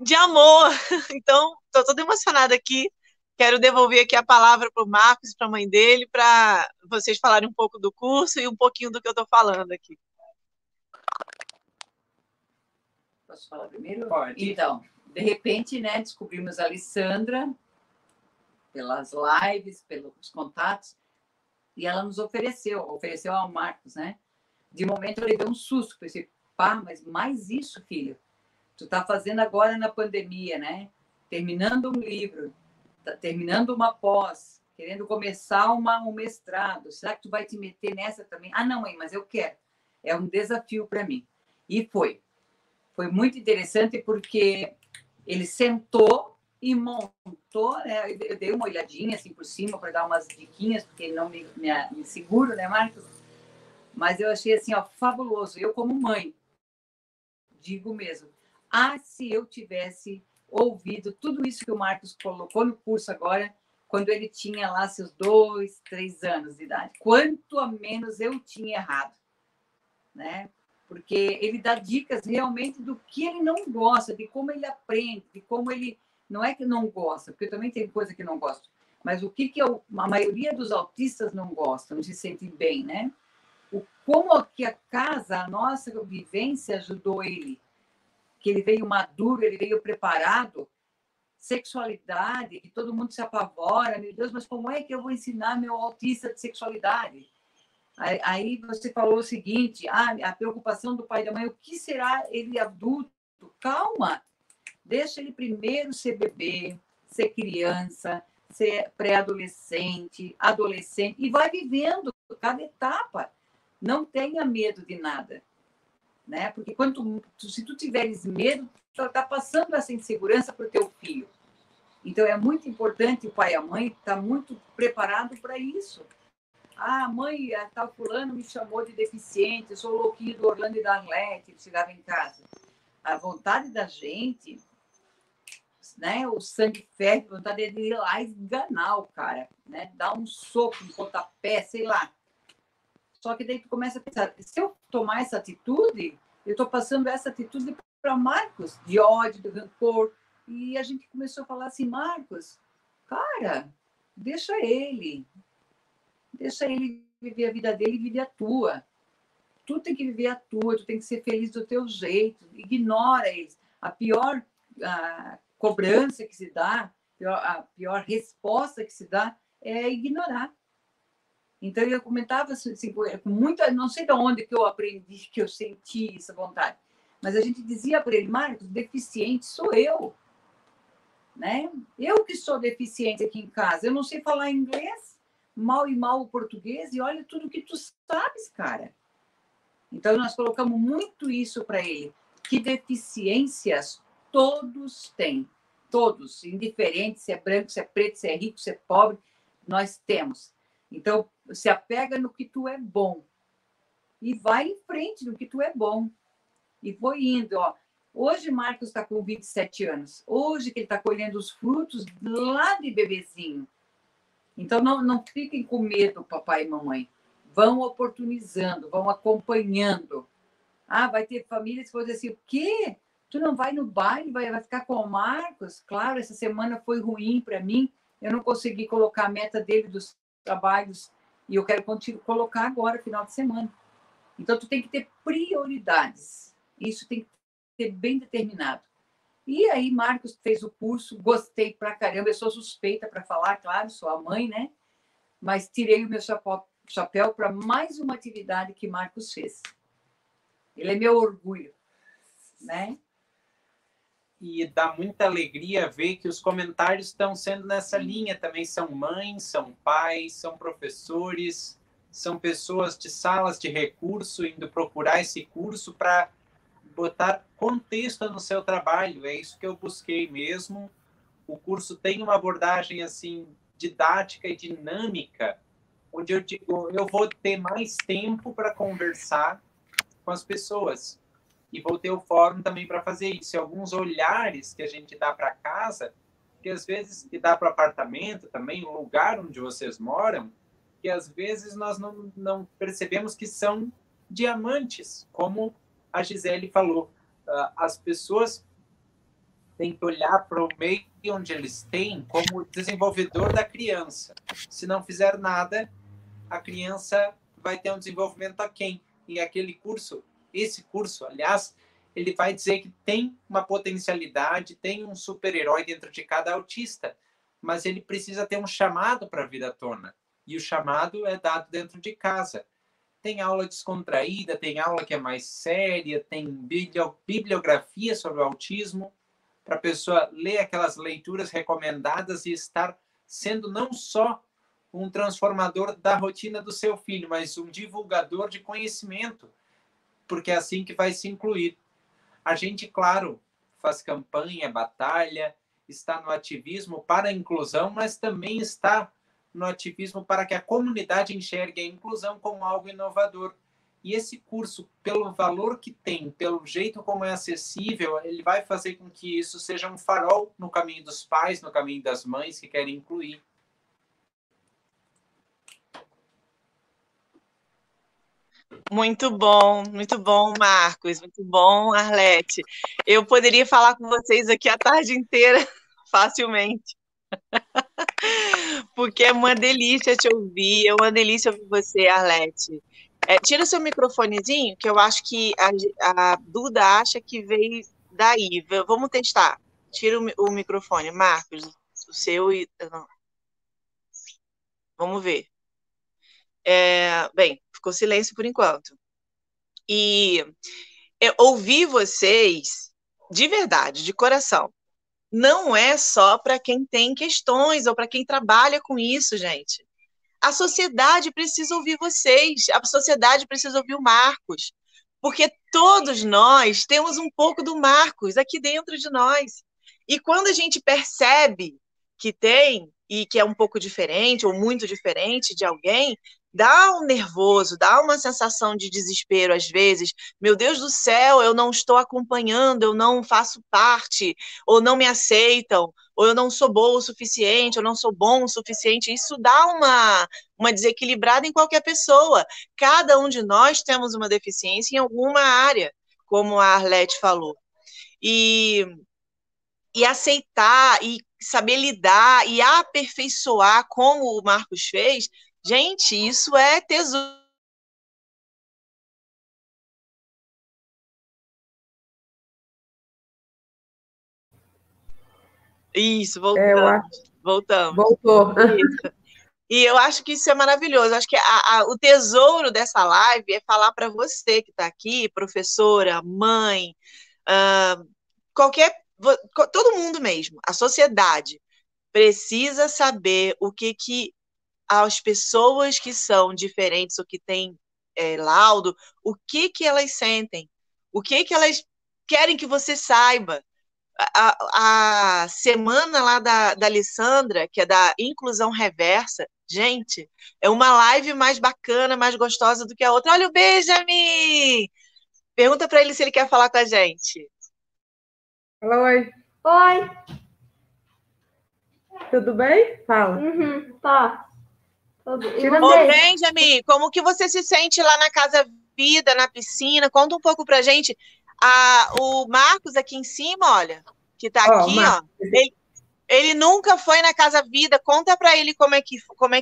de amor. Então, estou toda emocionada aqui. Quero devolver aqui a palavra para o Marcos e para a mãe dele, para vocês falarem um pouco do curso e um pouquinho do que eu estou falando aqui. Posso falar primeiro? Pode. Então, de repente, né, descobrimos a Alessandra pelas lives, pelos contatos, e ela nos ofereceu ao Marcos, né? De momento eu levei um susto, pensei, pá, mas mais isso, filho? Tu tá fazendo agora na pandemia, né? Terminando um livro, tá terminando uma pós, querendo começar um mestrado. Será que tu vai te meter nessa também? Ah, não, mãe, mas eu quero. É um desafio para mim. E foi. Foi muito interessante porque ele sentou e montou, né? Eu dei uma olhadinha assim por cima para dar umas diquinhas, porque ele não me seguro, né, Marcos? Mas eu achei assim, ó, fabuloso. Eu, como mãe, digo mesmo, se eu tivesse ouvido tudo isso que o Marcos colocou no curso agora, quando ele tinha lá seus 2, 3 anos de idade. Quanto a menos eu tinha errado, né? Porque ele dá dicas realmente do que ele não gosta, de como ele aprende, de como ele... Não é que não gosta, porque também tem coisa que não gosto, mas o que a maioria dos autistas não gostam, de se sentir bem, né? Como que a casa, a nossa vivência ajudou ele, que ele veio maduro, ele veio preparado, sexualidade, que todo mundo se apavora, meu Deus, mas como é que eu vou ensinar meu autista de sexualidade? Aí você falou o seguinte, a preocupação do pai e da mãe, o que será ele adulto? Calma, deixa ele primeiro ser bebê, ser criança, ser pré-adolescente, adolescente, e vai vivendo cada etapa. Não tenha medo de nada, né? Porque se tu tiveres medo, tu está passando essa insegurança para o teu filho. Então, é muito importante o pai e a mãe estar muito preparado para isso. Mãe, tal fulano me chamou de deficiente, eu sou o louquinho do Orlando e da Arlete, ele chegava em casa. A vontade da gente, né? O sangue ferve, a vontade de ir lá e esganar o cara, né? Dar um soco, um pontapé, sei lá. Só que daí tu começa a pensar, se eu tomar essa atitude, eu estou passando essa atitude para Marcos, de ódio, de rancor. E a gente começou a falar assim, Marcos, cara, deixa ele viver a vida dele e viver a tua. Tu tem que viver a tua, tu tem que ser feliz do teu jeito, ignora eles. A pior cobrança que se dá, a pior resposta que se dá é ignorar. Então, eu comentava assim, com muita... Não sei de onde que eu aprendi, que eu senti essa vontade. Mas a gente dizia para ele, Marcos, deficiente sou eu. Né? Eu que sou deficiente aqui em casa. Eu não sei falar inglês, mal e mal o português, e olha tudo que tu sabes, cara. Então, nós colocamos muito isso para ele. Que deficiências todos têm. Todos, indiferente se é branco, se é preto, se é rico, se é pobre, nós temos. Então, se apega no que tu é bom. E vai em frente no que tu é bom. E foi indo, ó. Hoje, Marcos está com 27 anos. Hoje que ele está colhendo os frutos lá de bebezinho. Então, não fiquem com medo, papai e mamãe. Vão oportunizando, vão acompanhando. Vai ter famílias que vão dizer assim, o quê? Tu não vai no baile, vai ficar com o Marcos? Claro, essa semana foi ruim para mim. Eu não consegui colocar a meta dele dos trabalhos e eu quero colocar agora, final de semana. Então, tu tem que ter prioridades. Isso tem que ser bem determinado. E aí, Marcos fez o curso, gostei pra caramba. Eu sou suspeita para falar, claro, sou a mãe, né? Mas tirei o meu chapéu para mais uma atividade que Marcos fez. Ele é meu orgulho, né? E dá muita alegria ver que os comentários estão sendo nessa linha também. São mães, são pais, são professores, são pessoas de salas de recurso indo procurar esse curso para botar contexto no seu trabalho. É isso que eu busquei mesmo. O curso tem uma abordagem assim didática e dinâmica, onde eu digo, eu vou ter mais tempo para conversar com as pessoas. E vou ter o fórum também para fazer isso. E alguns olhares que a gente dá para casa, que às vezes que dá para o apartamento também, o lugar onde vocês moram, que às vezes nós não percebemos que são diamantes, como a Gisele falou. As pessoas têm que olhar para o meio onde eles têm como desenvolvedor da criança. Se não fizer nada, a criança vai ter um desenvolvimento aquém. E aquele curso, esse curso, aliás, ele vai dizer que tem uma potencialidade, tem um super-herói dentro de cada autista, mas ele precisa ter um chamado para vir à tona. E o chamado é dado dentro de casa. Tem aula descontraída, tem aula que é mais séria, tem bibliografia sobre o autismo, para a pessoa ler aquelas leituras recomendadas e estar sendo não só um transformador da rotina do seu filho, mas um divulgador de conhecimento, porque é assim que vai se incluir. A gente, claro, faz campanha, batalha, está no ativismo para a inclusão, mas também está no ativismo para que a comunidade enxergue a inclusão como algo inovador. E esse curso, pelo valor que tem, pelo jeito como é acessível, ele vai fazer com que isso seja um farol no caminho dos pais, no caminho das mães que querem incluir. Muito bom, Marcos, muito bom, Arlete. Eu poderia falar com vocês aqui a tarde inteira, facilmente, porque é uma delícia te ouvir, é uma delícia ouvir você, Arlete. Tira o seu microfonezinho, que eu acho que a Duda acha que veio daí. Vamos testar. Tira o microfone, Marcos, o seu e... Vamos ver. Bem, ficou silêncio por enquanto. E ouvir vocês, de verdade, de coração, não é só para quem tem questões ou para quem trabalha com isso, gente. A sociedade precisa ouvir vocês, a sociedade precisa ouvir o Marcos, porque todos nós temos um pouco do Marcos aqui dentro de nós. E quando a gente percebe que tem, e que é um pouco diferente ou muito diferente de alguém, dá um nervoso, dá uma sensação de desespero às vezes. Meu Deus do céu, eu não estou acompanhando, eu não faço parte, ou não me aceitam, ou eu não sou boa o suficiente, ou não sou bom o suficiente. Isso dá uma desequilibrada em qualquer pessoa. Cada um de nós temos uma deficiência em alguma área, como a Arlete falou. E aceitar, e saber lidar, e aperfeiçoar como o Marcos fez, gente, isso é tesouro. Isso, voltamos. Voltou. Isso. E eu acho que isso é maravilhoso. Acho que o tesouro dessa live é falar para você que está aqui, professora, mãe, todo mundo mesmo, a sociedade precisa saber o que as pessoas que são diferentes, ou que têm laudo, o que elas sentem, o que elas querem que você saiba. A semana lá da Alessandra, que é da Inclusão Reversa, gente, é uma live mais bacana, mais gostosa do que a outra. Olha o Benjamin! Pergunta para ele se ele quer falar com a gente. Oi. Oi. Tudo bem? Fala. Tá. Ô, Benjamin, como que você se sente lá na Casa Vida, na piscina? Conta um pouco pra gente. O Marcos aqui em cima, olha, que tá aqui, ó. Ele nunca foi na Casa Vida. Conta pra ele como é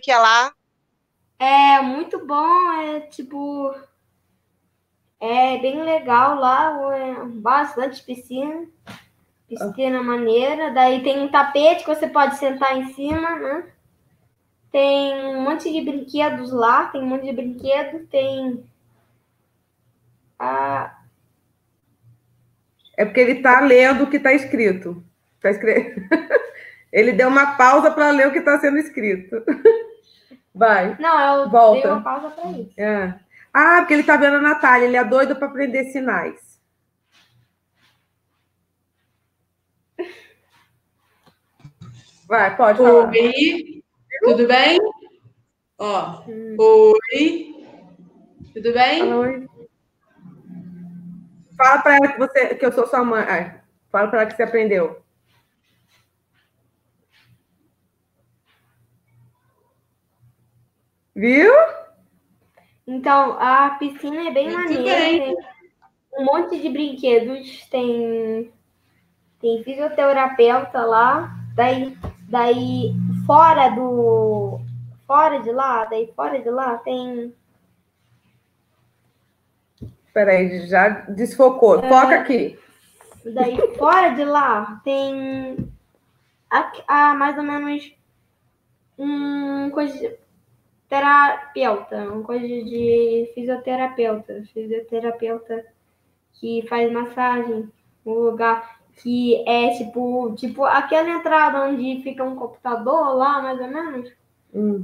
que é lá. É muito bom, é bem legal lá, bastante piscina maneira. Daí tem um tapete que você pode sentar em cima, né? Tem um monte de brinquedos lá, tem É porque ele está lendo o que está escrito. Ele deu uma pausa para ler o que está sendo escrito. Vai. Não, eu volta. Dei uma pausa para isso. Porque ele está vendo a Natália, ele é doido para aprender sinais. Vai, pode falar. Oi, tudo bem? Oi, tudo bem? Fala, oi. Fala para ela que eu sou sua mãe. Fala para ela que você aprendeu. Viu? Então, a piscina é bem maneira. Tem um monte de brinquedos. Tem fisioterapeuta lá. Daí fora de lá tem Peraí, já desfocou. Foca aqui. Daí, fora de lá, tem mais ou menos coisa de terapeuta, uma coisa de fisioterapeuta que faz massagem, um lugar que é tipo aquela entrada onde fica um computador lá, mais ou menos.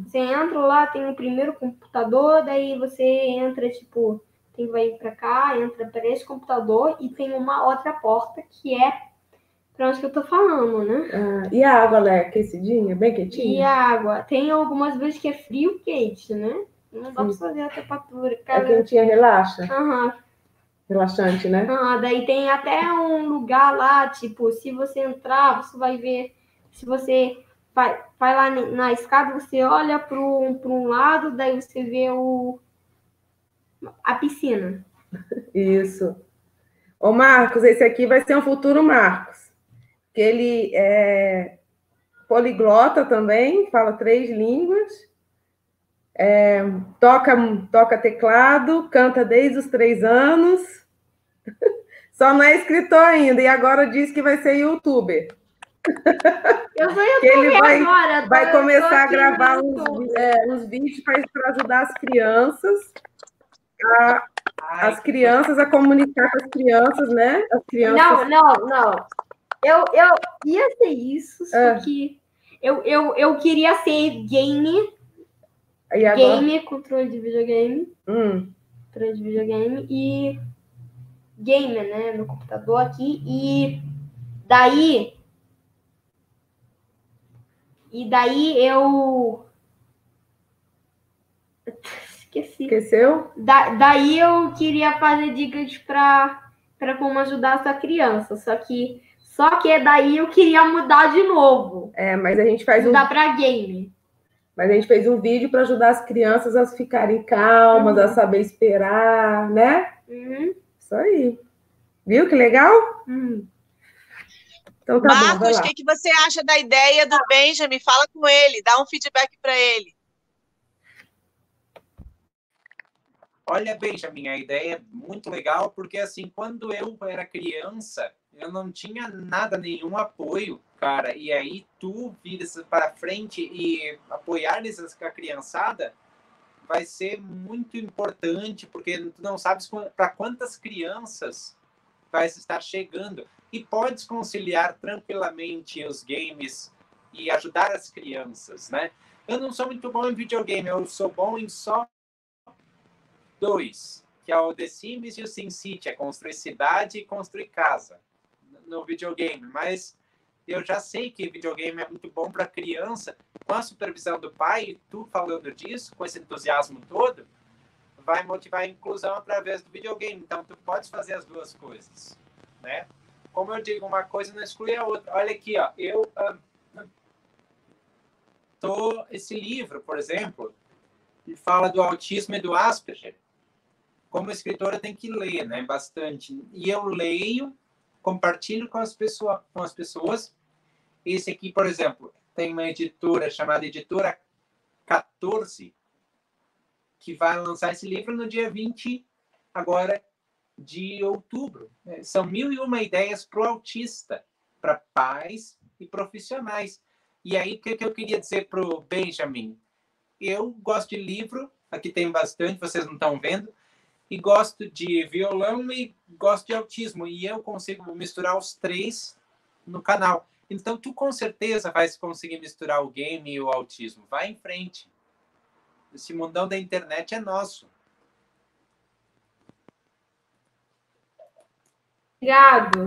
Você entra lá, tem o primeiro computador, daí você entra, vai ir pra cá, entra para esse computador e tem uma outra porta que é para onde que eu tô falando, né? E a água lá é aquecidinha, bem quentinha? E a água, tem algumas vezes que é frio e quente, né? Não dá pra fazer a temperatura. A quentinha relaxa? Aham. Relaxante, né? Daí tem até um lugar lá, se você entrar, você vai ver, se você vai lá na escada, você olha para um lado, daí você vê a piscina. Isso. Ô, Marcos, esse aqui vai ser um futuro Marcos, que ele é poliglota também, fala 3 línguas, toca teclado, canta desde os 3 anos, só não é escritor ainda, e agora diz que vai ser youtuber. Eu sou youtuber agora. Vai começar a gravar uns vídeos para ajudar as crianças a comunicar com as crianças, né? As crianças... Não. Eu ia ser isso, só que eu queria ser game, controle de videogame, controle de videogame e gamer, né, no computador aqui, e daí eu Esqueceu? Daí eu queria fazer dicas para como ajudar essa criança, só que daí eu queria mudar de novo. Mas a gente faz mudar para game. Mas a gente fez um vídeo para ajudar as crianças a ficarem calmas, a saber esperar, né? Isso aí. Viu que legal? Então, tá Marcos, bom, o que você acha da ideia do Benjamin? Fala com ele, dá um feedback para ele. Olha, Benjamin, a ideia é muito legal, porque assim, quando eu era criança, eu não tinha nenhum apoio, cara. E aí tu vir para frente e apoiar a criançada vai ser muito importante, porque tu não sabes para quantas crianças vai estar chegando. E podes conciliar tranquilamente os games e ajudar as crianças, né? Eu não sou muito bom em videogame, eu sou bom em só 2, que é o The Sims e o SimCity, é construir cidade e construir casa no videogame. Mas eu já sei que videogame é muito bom para criança, com a supervisão do pai, tu falando disso, com esse entusiasmo todo, vai motivar a inclusão através do videogame. Então, tu podes fazer as duas coisas, né? Como eu digo, uma coisa não exclui a outra. Olha aqui, ó, esse livro, por exemplo, ele fala do autismo e do Asperger. Como escritora, tem que ler, né, bastante. E eu leio, compartilho com as pessoas. Esse aqui, por exemplo, tem uma editora chamada Editora 14, que vai lançar esse livro no dia 20, agora, de outubro. São 1001 ideias para o autista, para pais e profissionais. E aí, o que eu queria dizer para o Benjamin? Eu gosto de livro, aqui tem bastante, vocês não estão vendo, e gosto de violão e gosto de autismo. E eu consigo misturar os 3 no canal. Então, tu com certeza vai conseguir misturar o game e o autismo. Vai em frente. Esse mundão da internet é nosso. Obrigado.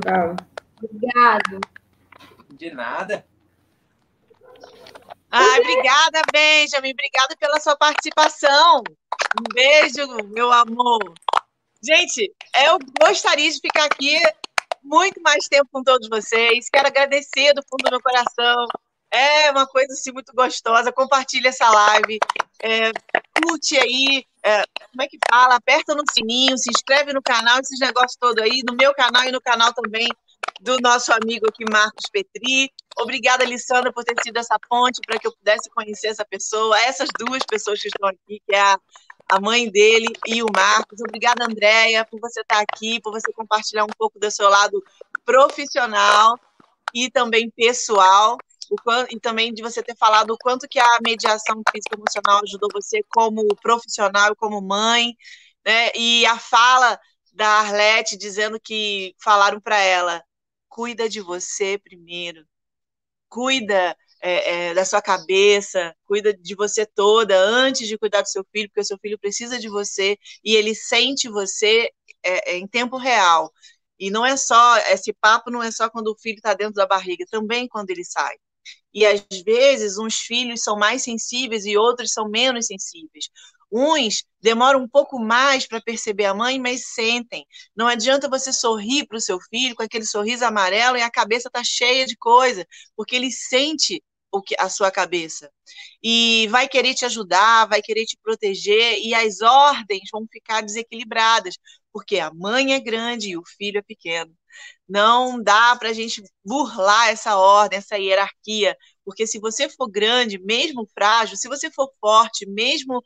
De nada. Obrigada, Benjamin. Obrigada pela sua participação. Um beijo, meu amor. Gente, eu gostaria de ficar aqui muito mais tempo com todos vocês. Quero agradecer do fundo do meu coração. É uma coisa assim, muito gostosa. Compartilha essa live. Curte aí. Como é que fala? Aperta no sininho, se inscreve no canal, esses negócios todos aí, no meu canal e no canal também do nosso amigo aqui, Marcos Petri. Obrigada, Lissandra, por ter sido essa ponte para que eu pudesse conhecer essa pessoa, essas 2 pessoas que estão aqui, que é a mãe dele e o Marcos. Obrigada, Andréia, por você estar aqui, por você compartilhar um pouco do seu lado profissional e também pessoal, e também de você ter falado o quanto que a mediação físico-emocional ajudou você como profissional e como mãe, né? E a fala da Arlete dizendo que falaram para ela, cuida de você primeiro, cuida da sua cabeça, cuida de você toda antes de cuidar do seu filho, porque o seu filho precisa de você e ele sente você em tempo real. E não é só, esse papo não é só quando o filho está dentro da barriga, também quando ele sai. E às vezes uns filhos são mais sensíveis e outros são menos sensíveis. Uns demoram um pouco mais para perceber a mãe, mas sentem. Não adianta você sorrir para o seu filho com aquele sorriso amarelo e a cabeça está cheia de coisa, porque ele sente a sua cabeça. E vai querer te ajudar, vai querer te proteger, e as ordens vão ficar desequilibradas, porque a mãe é grande e o filho é pequeno. Não dá para a gente burlar essa ordem, essa hierarquia, porque se você for grande, mesmo frágil, se você for forte, mesmo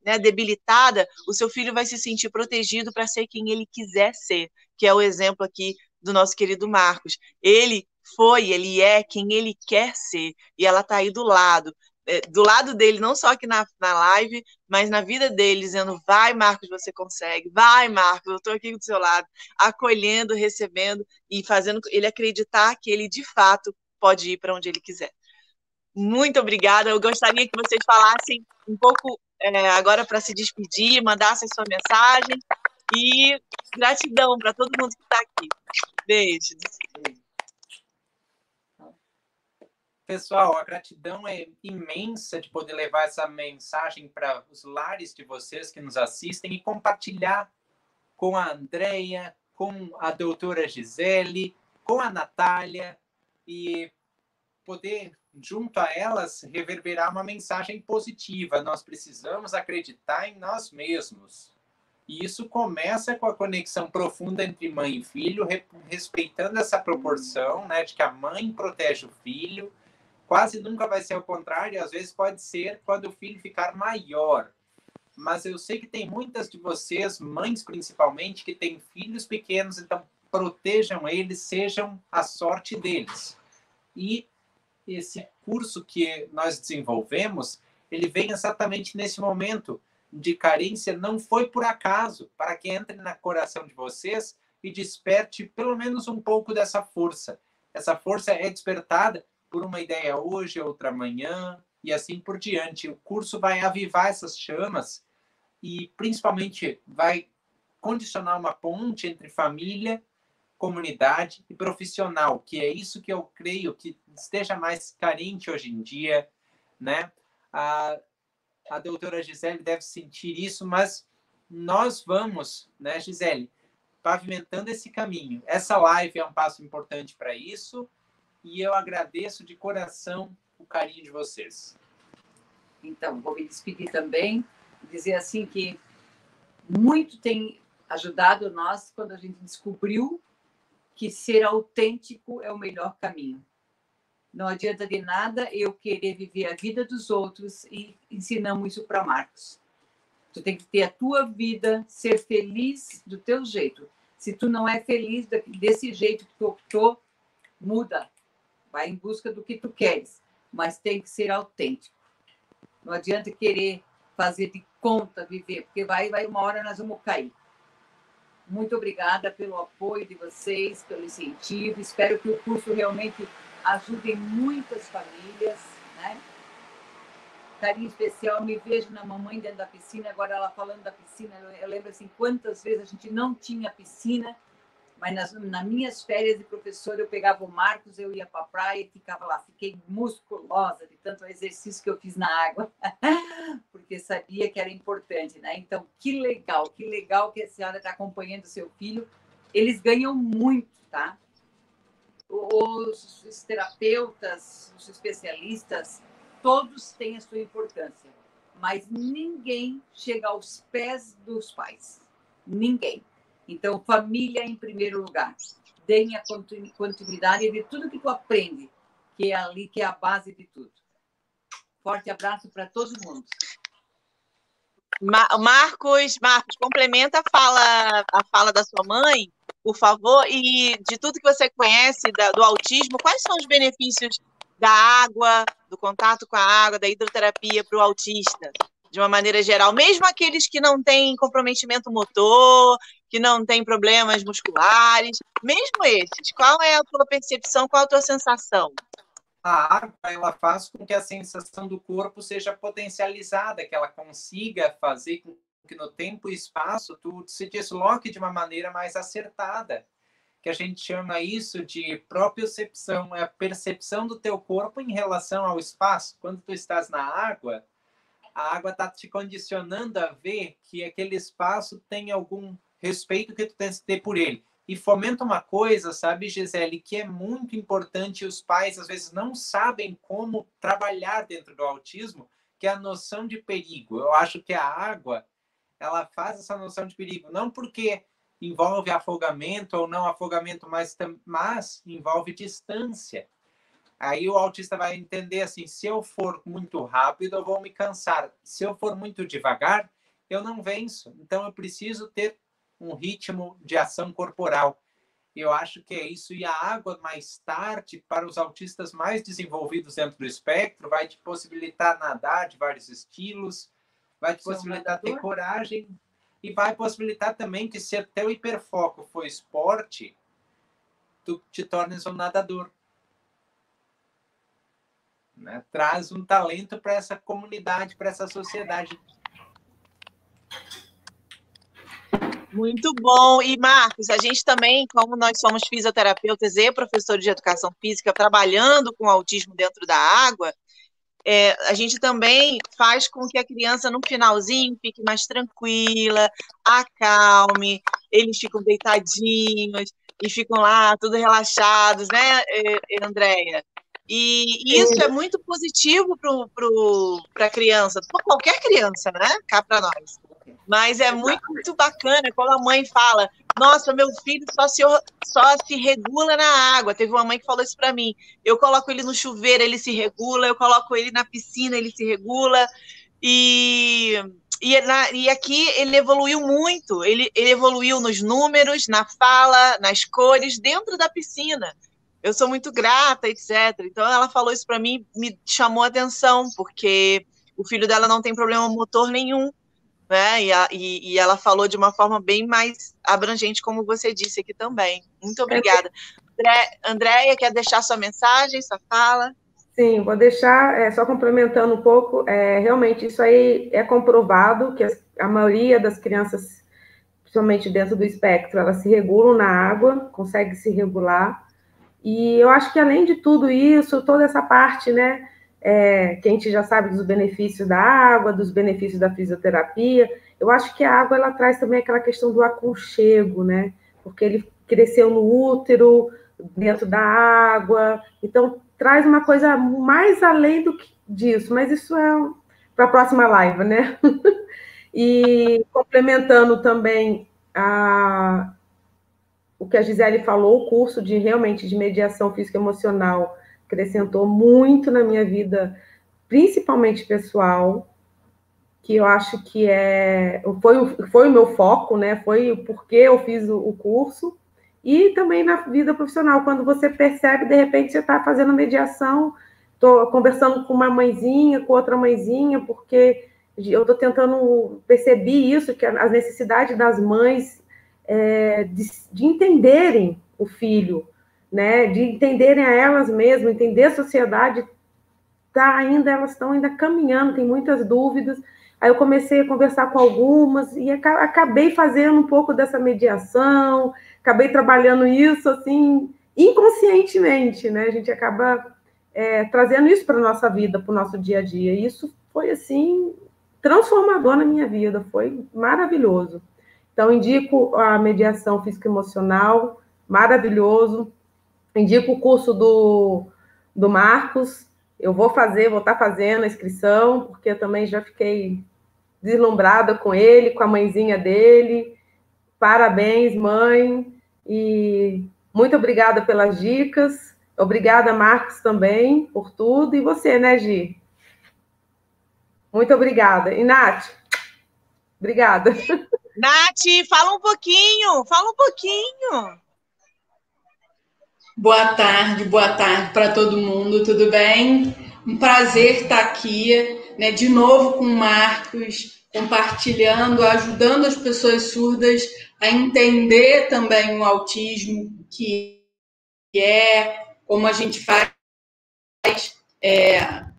né, debilitada, o seu filho vai se sentir protegido para ser quem ele quiser ser, que é o exemplo aqui do nosso querido Marcos. Ele é quem ele quer ser, e ela está aí do lado dele, não só aqui na live, mas na vida dele, dizendo, vai, Marcos, você consegue, vai, Marcos, eu estou aqui do seu lado, acolhendo, recebendo e fazendo ele acreditar que ele, de fato, pode ir para onde ele quiser. Muito obrigada, eu gostaria que vocês falassem um pouco agora para se despedir, mandassem sua mensagem e gratidão para todo mundo que está aqui. Beijo. Pessoal, a gratidão é imensa de poder levar essa mensagem para os lares de vocês que nos assistem e compartilhar com a Andréia, com a doutora Gisele, com a Natália e poder, junto a elas, reverberar uma mensagem positiva. Nós precisamos acreditar em nós mesmos. E isso começa com a conexão profunda entre mãe e filho, respeitando essa proporção, né, de que a mãe protege o filho. Quase nunca vai ser o contrário, às vezes pode ser quando o filho ficar maior. Mas eu sei que tem muitas de vocês, mães principalmente, que têm filhos pequenos, então protejam eles, sejam a sorte deles. E esse curso que nós desenvolvemos, ele vem exatamente nesse momento de carência, não foi por acaso, para que entre no coração de vocês e desperte pelo menos um pouco dessa força. Essa força é despertada por uma ideia hoje, outra amanhã, e assim por diante. O curso vai avivar essas chamas e, principalmente, vai condicionar uma ponte entre família, comunidade e profissional, que é isso que eu creio que esteja mais carente hoje em dia, né? A doutora Gisele deve sentir isso, mas nós vamos, né, Gisele, pavimentando esse caminho. Essa live é um passo importante para isso, e eu agradeço de coração o carinho de vocês. Então, vou me despedir também, dizer assim que muito tem ajudado nós quando a gente descobriu que ser autêntico é o melhor caminho. Não adianta de nada eu querer viver a vida dos outros e ensinamos isso para Marcos. Tu tem que ter a tua vida, ser feliz do teu jeito. Se tu não é feliz desse jeito que tu optou, muda. Vai em busca do que tu queres, mas tem que ser autêntico. Não adianta querer fazer de conta viver, porque vai uma hora nós vamos cair. Muito obrigada pelo apoio de vocês, pelo incentivo. Espero que o curso realmente ajude muitas famílias, né? Carinho especial, me vejo na mamãe dentro da piscina, agora ela falando da piscina, eu lembro assim, quantas vezes a gente não tinha piscina, mas nas minhas férias de professora, eu pegava o Marcos, eu ia para a praia e ficava lá. Fiquei musculosa de tanto exercício que eu fiz na água, porque sabia que era importante, né? Então, que legal que a senhora está acompanhando o seu filho. Eles ganham muito, tá? Os terapeutas, os especialistas, todos têm a sua importância, mas ninguém chega aos pés dos pais. Ninguém. Então, família em primeiro lugar. Deem a continuidade de tudo que tu aprende, que é ali que é a base de tudo. Forte abraço para todo mundo. Marcos, complementa a fala da sua mãe, por favor, e de tudo que você conhece do autismo, quais são os benefícios da água, do contato com a água, da hidroterapia para o autista, de uma maneira geral, mesmo aqueles que não têm comprometimento motor, que não têm problemas musculares, mesmo esses, qual é a tua percepção, qual a tua sensação? A água, ela faz com que a sensação do corpo seja potencializada, que ela consiga fazer com que no tempo e espaço tu se desloque de uma maneira mais acertada, que a gente chama isso de propriocepção, é a percepção do teu corpo em relação ao espaço. Quando tu estás na água, a água está te condicionando a ver que aquele espaço tem algum respeito que tu tens que ter por ele. E fomenta uma coisa, sabe, Gisele, que é muito importante, os pais às vezes não sabem como trabalhar dentro do autismo, que é a noção de perigo. Eu acho que a água, ela faz essa noção de perigo, não porque envolve afogamento ou não afogamento, mas envolve distância. Aí o autista vai entender assim, se eu for muito rápido, eu vou me cansar. Se eu for muito devagar, eu não venço. Então eu preciso ter um ritmo de ação corporal. Eu acho que é isso. E a água, mais tarde, para os autistas mais desenvolvidos dentro do espectro, vai te possibilitar nadar de vários estilos, vai te possibilitar ter coragem e vai possibilitar também que, se teu hiperfoco for esporte, tu te tornes um nadador. Né? Traz um talento para essa comunidade, para essa sociedade. Muito bom. E, Marcos, a gente também, como nós somos fisioterapeutas e professores de educação física, trabalhando com autismo dentro da água, a gente também faz com que a criança, no finalzinho, fique mais tranquila, acalme, eles ficam deitadinhos e ficam lá, tudo relaxados, né, Andréia? E isso é muito positivo para a criança, para qualquer criança, né? Cá para nós. Mas é muito bacana quando a mãe fala: nossa, meu filho só se regula na água. Teve uma mãe que falou isso para mim. Eu coloco ele no chuveiro, ele se regula. Eu coloco ele na piscina, ele se regula. E aqui ele evoluiu muito. Ele evoluiu nos números, na fala, nas cores, dentro da piscina. Eu sou muito grata, etc. Então, ela falou isso para mim, me chamou a atenção, porque o filho dela não tem problema motor nenhum. Né? E ela falou de uma forma bem mais abrangente, como você disse aqui também. Muito obrigada. Andréia, quer deixar sua mensagem, sua fala? Sim, vou deixar, só complementando um pouco, realmente isso aí é comprovado, que a maioria das crianças, principalmente dentro do espectro, elas se regulam na água, conseguem se regular, e eu acho que além de tudo isso, toda essa parte, né, que a gente já sabe dos benefícios da água, dos benefícios da fisioterapia, eu acho que a água, ela traz também aquela questão do aconchego, né, porque ele cresceu no útero, dentro da água, então traz uma coisa mais além disso, mas isso é para a próxima live, né? E complementando também o que a Gisele falou, o curso realmente de mediação físico-emocional acrescentou muito na minha vida, principalmente pessoal, que eu acho que foi o meu foco, né? Foi o porquê eu fiz o curso, e também na vida profissional, quando você percebe, de repente, você está fazendo mediação, estou conversando com uma mãezinha, com outra mãezinha, porque eu estou tentando perceber isso, que as necessidades das mães de entenderem o filho, né, de entenderem a elas mesmas, entender a sociedade, elas estão ainda caminhando, tem muitas dúvidas. Aí eu comecei a conversar com algumas e acabei fazendo um pouco dessa mediação, acabei trabalhando isso, assim, inconscientemente, né? A gente acaba trazendo isso para a nossa vida, para o nosso dia a dia. E isso foi, assim, transformador na minha vida, foi maravilhoso. Então, indico a mediação físico-emocional, maravilhoso. Indico o curso do Marcos. Eu vou estar fazendo a inscrição, porque eu também já fiquei deslumbrada com ele, com a mãezinha dele. Parabéns, mãe. E muito obrigada pelas dicas. Obrigada, Marcos, também, por tudo. E você, né, Gi? Muito obrigada. E, Nath, Obrigada. Nath, fala um pouquinho, fala um pouquinho. Boa tarde para todo mundo, tudo bem? Um prazer estar aqui, né, de novo com o Marcos, compartilhando, ajudando as pessoas surdas a entender também o autismo, que é, como a gente faz,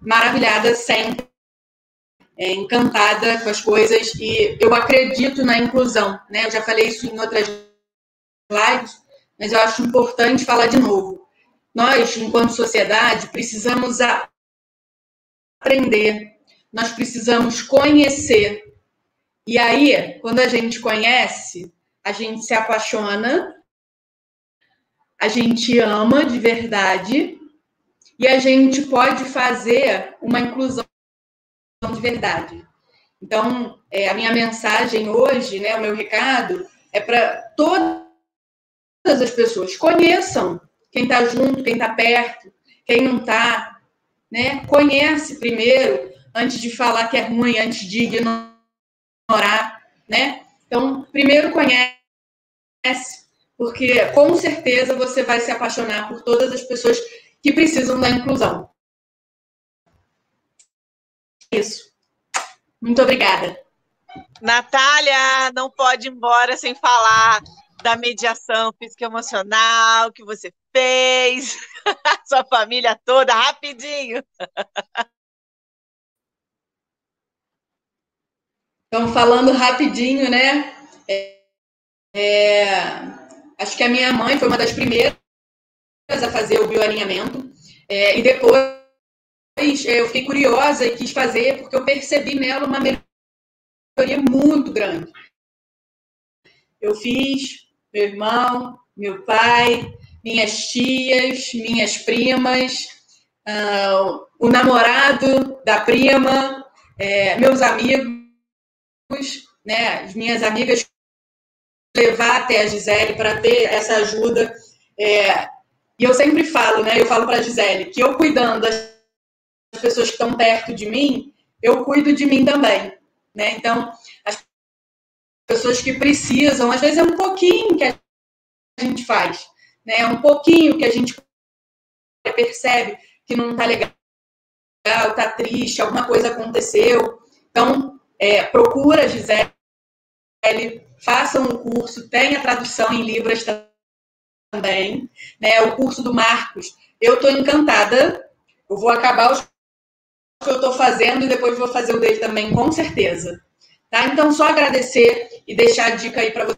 maravilhada sempre, encantada com as coisas, e eu acredito na inclusão, né? Eu já falei isso em outras lives, mas eu acho importante falar de novo. Nós, enquanto sociedade, precisamos aprender, nós precisamos conhecer. E aí, quando a gente conhece, a gente se apaixona, a gente ama de verdade e a gente pode fazer uma inclusão de verdade. Então, a minha mensagem hoje, né, o meu recado, é para todas as pessoas. Conheçam quem está junto, quem está perto, quem não está, né? Conhece primeiro, antes de falar que é ruim, antes de ignorar, né? Então, primeiro conhece, porque com certeza você vai se apaixonar por todas as pessoas que precisam da inclusão. Isso. Muito obrigada. Natália, não pode ir embora sem falar da mediação psicoemocional que você fez, sua família toda, rapidinho. Então, falando rapidinho, né? Acho que a minha mãe foi uma das primeiras a fazer o bioalinhamento. E depois eu fiquei curiosa e quis fazer, porque eu percebi nela uma melhoria muito grande. Eu fiz, meu irmão, meu pai, minhas tias, minhas primas, o namorado da prima, meus amigos, né, as minhas amigas, levar até a Gisele para ter essa ajuda. E eu sempre falo, né, eu falo para a Gisele que eu cuidando das pessoas que estão perto de mim, eu cuido de mim também, né? Então, as pessoas que precisam, às vezes é um pouquinho que a gente faz, né? É um pouquinho que a gente percebe que não está legal, está triste, alguma coisa aconteceu. Então, procura a Gisele, façam um curso, tem a tradução em Libras também, né? O curso do Marcos. Eu estou encantada, eu vou acabar os que eu estou fazendo e depois vou fazer o dele também, com certeza. Tá? Então, só agradecer e deixar a dica aí para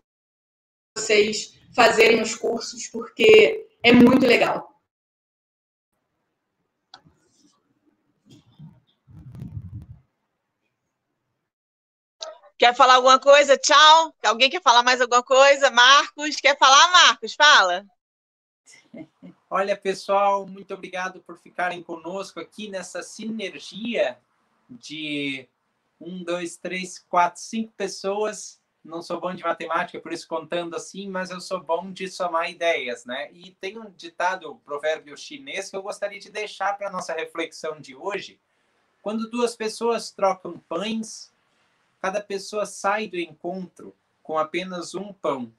vocês fazerem os cursos, porque é muito legal. Quer falar alguma coisa? Tchau. Alguém quer falar mais alguma coisa? Marcos, quer falar, Marcos? Fala. Olha, pessoal, muito obrigado por ficarem conosco aqui nessa sinergia de 1, 2, 3, 4, 5 pessoas. Não sou bom de matemática, por isso contando assim, mas eu sou bom de somar ideias, né? E tem um ditado, um provérbio chinês, que eu gostaria de deixar para a nossa reflexão de hoje. Quando duas pessoas trocam pães, cada pessoa sai do encontro com apenas um pão.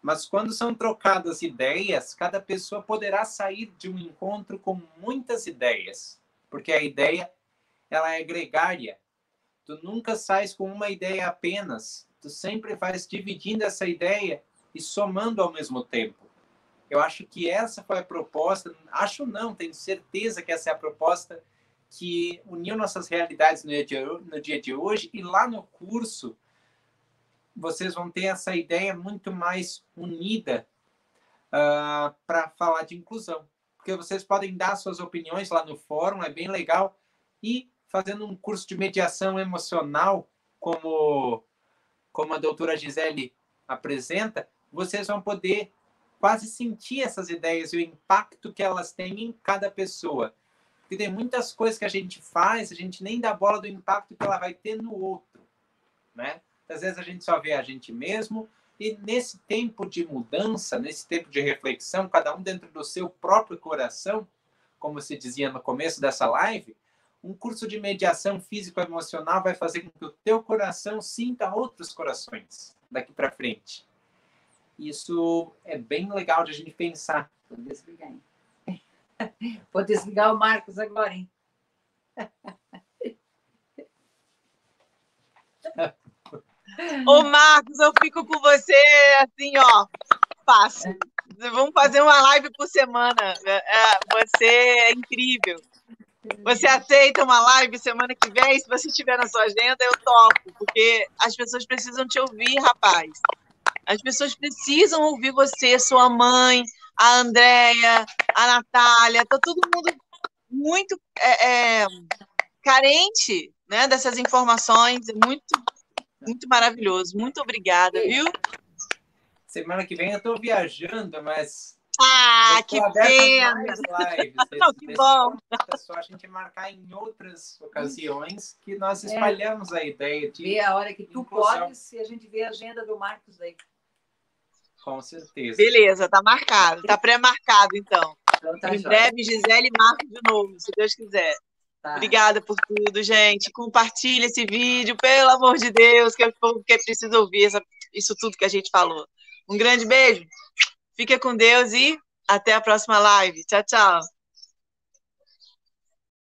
Mas quando são trocadas ideias, cada pessoa poderá sair de um encontro com muitas ideias. Porque a ideia, ela é gregária. Tu nunca sais com uma ideia apenas. Tu sempre vais dividindo essa ideia e somando ao mesmo tempo. Eu acho que essa foi a proposta. Acho não, tenho certeza que essa é a proposta que uniu nossas realidades no dia de hoje. E lá no curso, vocês vão ter essa ideia muito mais unida para falar de inclusão. Porque vocês podem dar suas opiniões lá no fórum, é bem legal. E fazendo um curso de mediação emocional, como a doutora Gisele apresenta, vocês vão poder quase sentir essas ideias e o impacto que elas têm em cada pessoa. Porque tem muitas coisas que a gente faz, a gente nem dá bola do impacto que ela vai ter no outro, né? Às vezes a gente só vê a gente mesmo, e nesse tempo de mudança, nesse tempo de reflexão, cada um dentro do seu próprio coração, como se dizia no começo dessa live, Um curso de mediação físico-emocional vai fazer com que o teu coração sinta outros corações daqui para frente. Isso é bem legal de a gente pensar. Vou desligar, hein? Vou desligar o Marcos agora, hein? Ô, Marcos, eu fico com você assim, ó, fácil. Vamos fazer uma live por semana. Você é incrível. Você aceita uma live semana que vem? Se você estiver na sua agenda, eu topo, porque as pessoas precisam te ouvir, rapaz. As pessoas precisam ouvir você, sua mãe, a Andréia, a Natália. Tá todo mundo muito carente, né, dessas informações. É muito maravilhoso. Muito obrigada, viu? Semana que vem eu estou viajando, mas Que pena! Mais lives. Que bom! É só a gente marcar em outras ocasiões que nós espalhamos a ideia de ver a hora que tu inclusão. podes e a gente vê a agenda do Marcos aí. Com certeza. Beleza, tá marcado. Tá pré-marcado, então. Tá em breve, Gisele e Marcos de novo, se Deus quiser. Tá. Obrigada por tudo, gente. Compartilha esse vídeo, pelo amor de Deus, que o povo que precisa ouvir isso tudo que a gente falou. Um grande beijo. Fica com Deus e até a próxima live. Tchau, tchau.